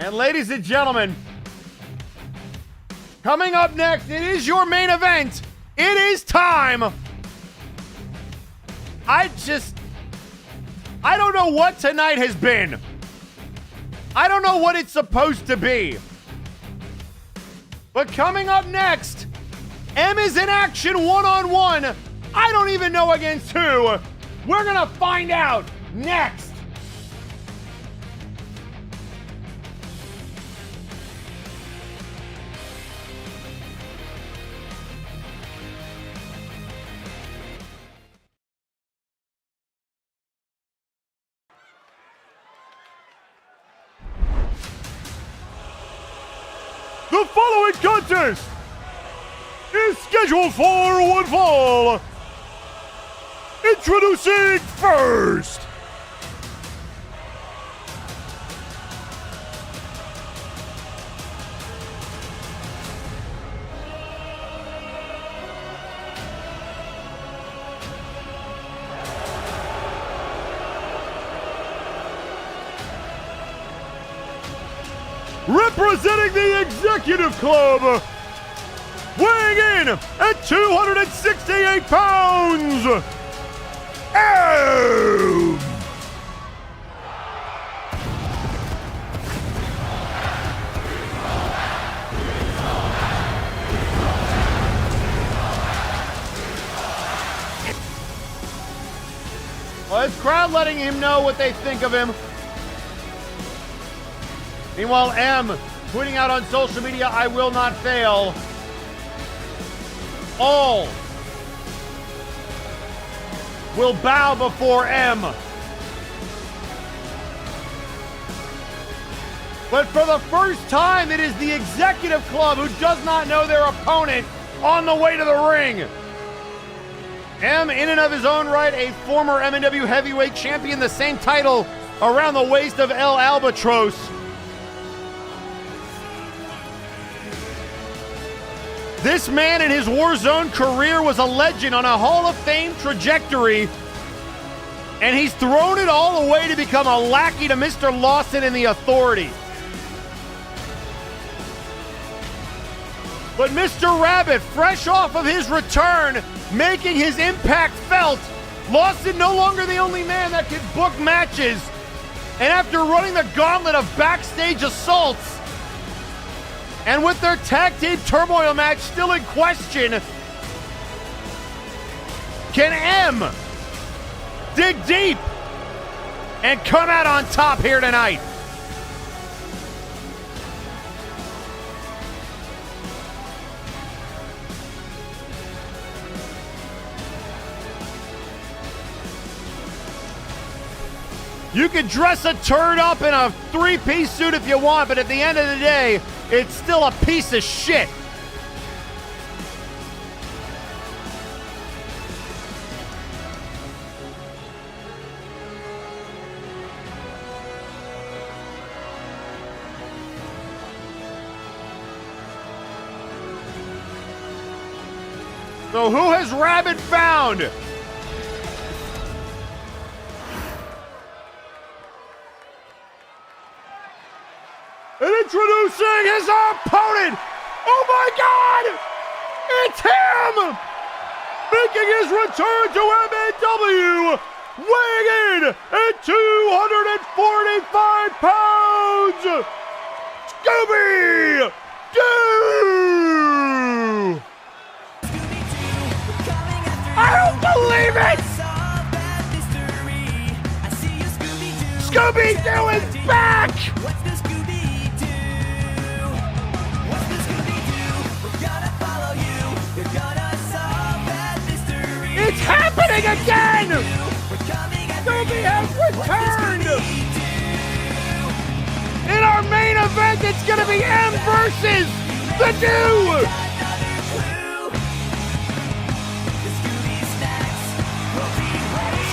And ladies and gentlemen, coming up next, it is your main event. It is time. I don't know what tonight has been. I don't know what it's supposed to be. But coming up next, M is in action one-on-one. I don't even know against who. We're gonna find out next. The following contest is scheduled for one fall. Introducing first, representing the Executive Club, weighing in at 268 pounds, M. Well, his crowd letting him know what they think of him. Meanwhile, M tweeting out on social media, "I will not fail." All will bow before M. But for the first time, it is the Executive Club who does not know their opponent on the way to the ring. M, in and of his own right, a former MNW heavyweight champion, the same title around the waist of El Albatros. This man in his Warzone career was a legend on a Hall of Fame trajectory, and he's thrown it all away to become a lackey to Mr. Lawson and the Authority. But Mr. Rabbit, fresh off of his return, making his impact felt, Lawson no longer the only man that could book matches. And after running the gauntlet of backstage assaults, and with their tag team turmoil match still in question, can M dig deep and come out on top here tonight? You can dress a turd up in a three-piece suit if you want, but at the end of the day, it's still a piece of shit. So who has Rabbit found? And introducing his opponent, oh my God, it's him! Making his return to MNW, weighing in at 245 pounds, Scooby Doo! I don't believe it! Scooby Doo is back! It's happening again! Scooby has returned! In our main event, it's gonna be M versus the Doo!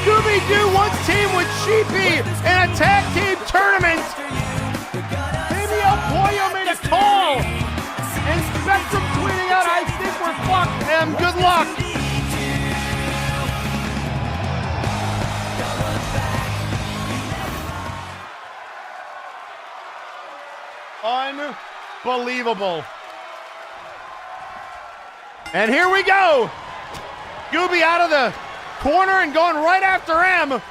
Scooby-Doo once teamed with Sheepy in a tag team tournament. Maybe El Pollo made a call. And Spectrum tweeting out, "I think we're fucked, M. Good luck." Unbelievable. And here we go. Scooby out of the corner and going right after M.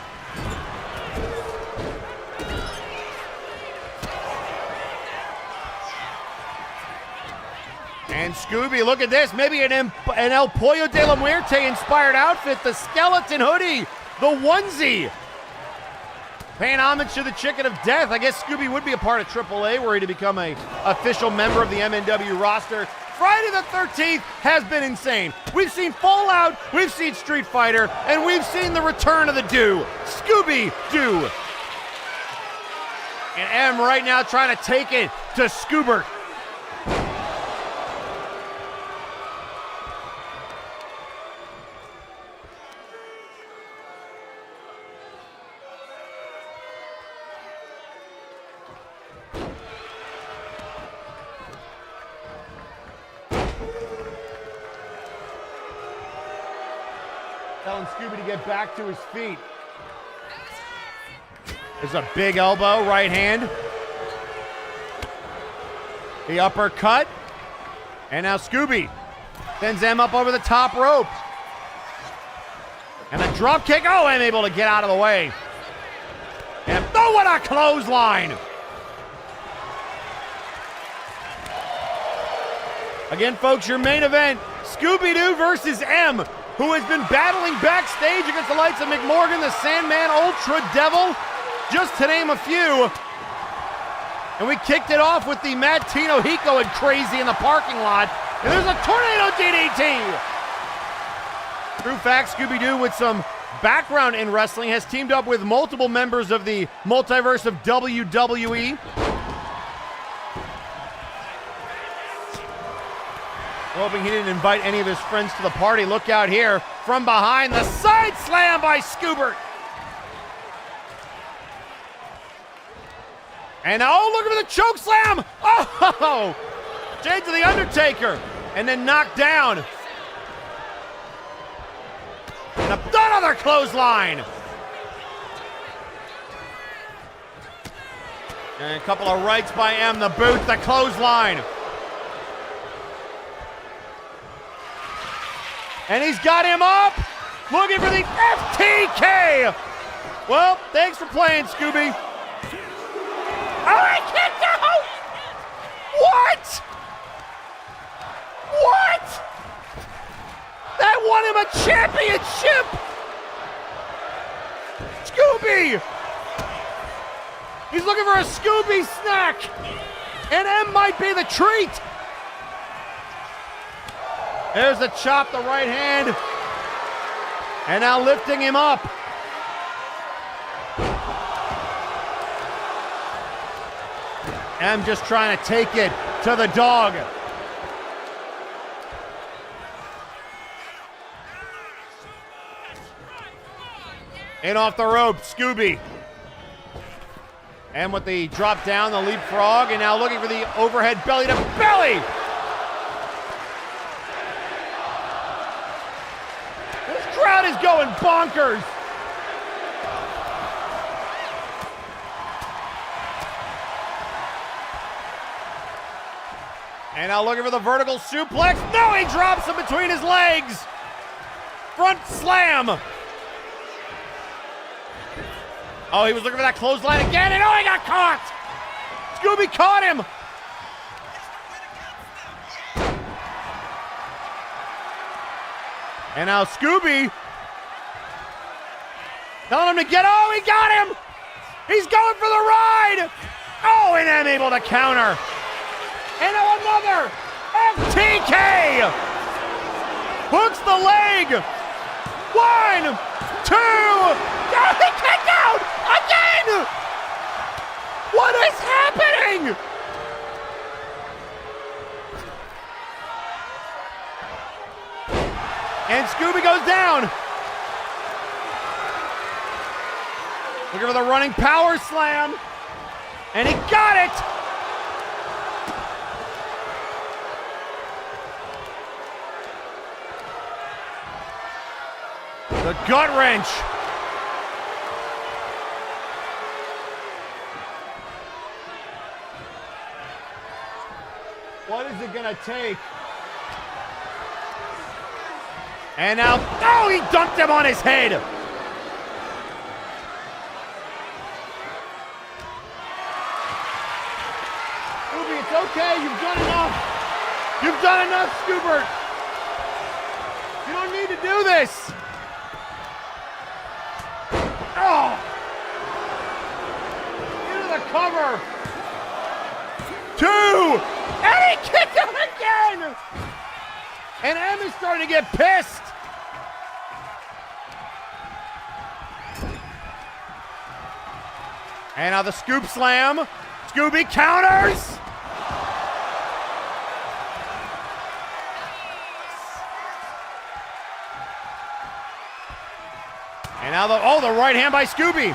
And Scooby, look at this. Maybe an El Pollo de la Muerte inspired outfit. The skeleton hoodie. The onesie. Paying homage to the Chicken of Death. I guess Scooby would be a part of AAA were he to become an official member of the MNW roster. Friday the 13th has been insane. We've seen Fallout, we've seen Street Fighter, and we've seen the return of the Doo. Scooby-Doo. And M right now trying to take it to Scoobert. Telling Scooby to get back to his feet. There's a big elbow, right hand. The uppercut. And now Scooby sends M up over the top rope. And a drop kick. Oh, M able to get out of the way. And oh, what a clothesline. Again, folks, your main event, Scooby-Doo versus M, who has been battling backstage against the likes of McMorgan, the Sandman, Ultra Devil, just to name a few. And we kicked it off with the Mad Tino Hiko and Crazy in the parking lot. And there's a Tornado DDT. True fact, Scooby-Doo, with some background in wrestling, has teamed up with multiple members of the Multiverse of WWE. Hoping he didn't invite any of his friends to the party. Look out here. From behind, the side slam by Scoobert. And oh, look at the choke slam. Oh, Jade to the Undertaker. And then knocked down. And another clothesline. And a couple of rights by M. The boot, the clothesline. And he's got him up, looking for the FTK. Well, thanks for playing, Scooby. Oh, he kicked out! What? What? That won him a championship! Scooby! He's looking for a Scooby snack! And M might be the treat! There's the chop, the right hand. And now lifting him up. M just trying to take it to the dog. In off the rope, Scooby. And with the drop down, the leapfrog, and now looking for the overhead belly to belly. Crowd is going bonkers. And now looking for the vertical suplex. No, he drops him between his legs. Front slam. Oh, he was looking for that clothesline again, and oh, he got caught. Scooby caught him. And now Scooby telling him to get, oh, he got him! He's going for the ride! Oh, and I'm able to counter. And now another FTK! Hooks the leg! 1, 2, oh, he kicked out! Again! What is happening? And Scooby goes down. Looking for the running power slam. And he got it. The gut wrench. What is it gonna take? And now, oh, he dunked him on his head. Scooby, it's okay. You've done enough. You've done enough, Scoobert. You don't need to do this. Oh. Into the cover. 2. And he kicked him again. And M is starting to get pissed. And now the scoop slam. Scooby counters. And now the right hand by Scooby.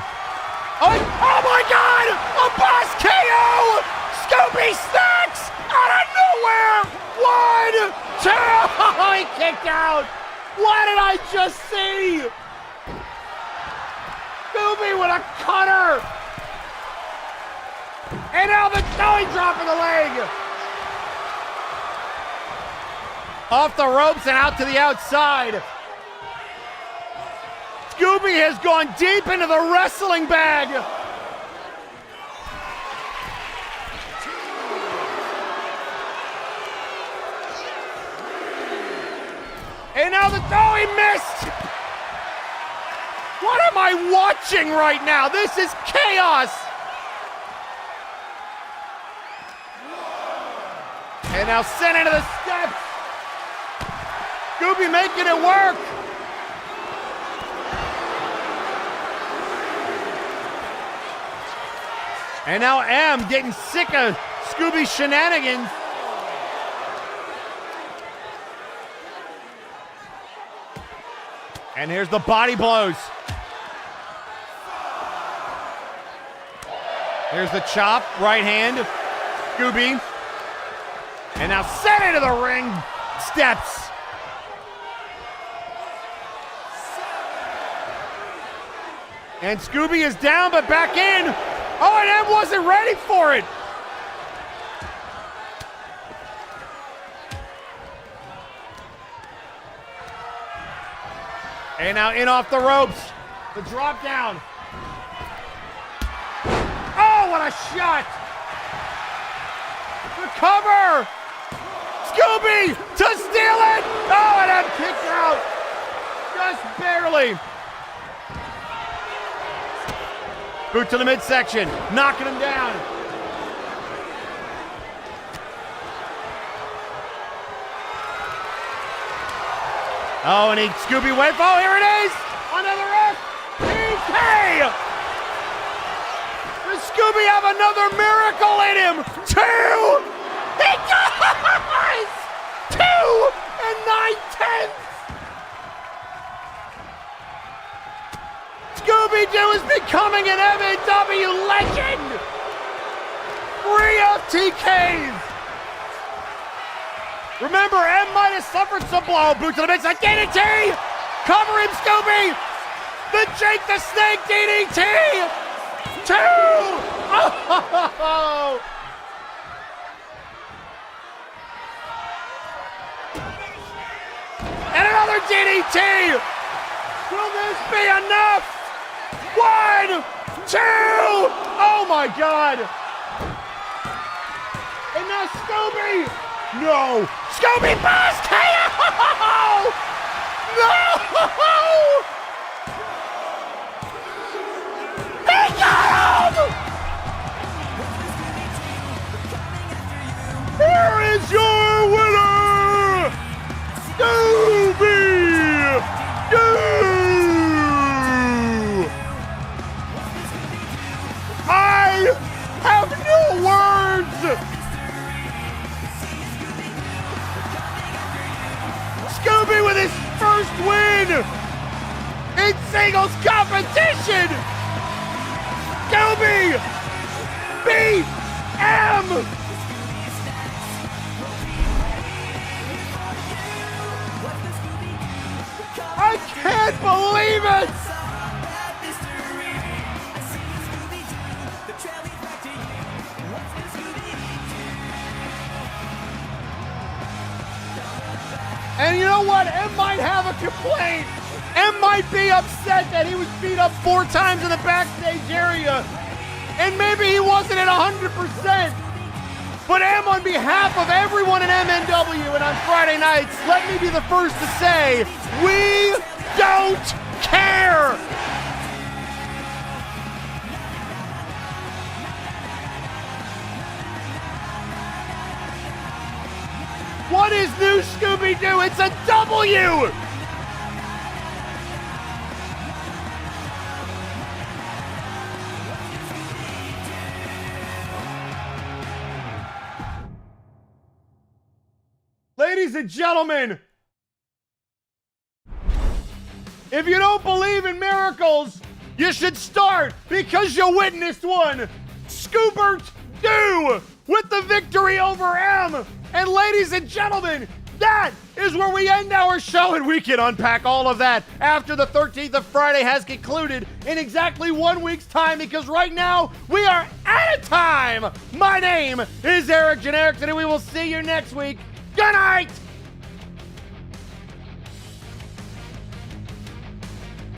Oh my God! A boss KO! Scooby snacks out of nowhere! 1, 2! Oh, he kicked out! What did I just see? Scooby with a cutter! And now the he dropping the leg! Off the ropes and out to the outside. Scooby has gone deep into the wrestling bag. And now he missed. What am I watching right now? This is chaos. And now sent into the steps. Scooby making it work. And now M getting sick of Scooby's shenanigans. And here's the body blows. Here's the chop, right hand, Scooby. And now sent into the ring steps. And Scooby is down, but back in. Oh, and M wasn't ready for it. And now in off the ropes. The drop down. Oh, what a shot. The cover. Scooby to steal it. Oh, and I'm kicked out. Just barely. Boot to the midsection, knocking him down. Oh, and Scooby went. Oh, here it is. Another FPK. Does Scooby have another miracle in him? 2. He does. 2 9/10. Scooby-Doo is becoming an MNW legend! 3 FTKs! Remember, M might have suffered some blow. Boot to the midsection, DDT! Cover him, Scooby! The Jake the Snake DDT! 2! Oh! And another DDT! Will this be enough? 1, 2! Oh my God! And now Scooby! No! Scooby Boss KO! No! He got him! Here is your winner! Scooby-Doo! I have no words! Scooby with his first win in singles competition! Scooby beat M! I can't believe it! And you know what? M might have a complaint. M might be upset that he was beat up 4 times in the backstage area. And maybe he wasn't at 100%. But M, on behalf of everyone in MNW and on Friday nights, let me be the first to say, we don't care. What is new, Scooby-Doo? It's a W! Ladies and gentlemen, if you don't believe in miracles, you should start because you witnessed one. Scoobert-Doo with the victory over M. And ladies and gentlemen, that is where we end our show, and we can unpack all of that after the 13th of Friday has concluded in exactly 1 week's time, because right now we are out of time. My name is Eric Generickson, and we will see you next week. Good night!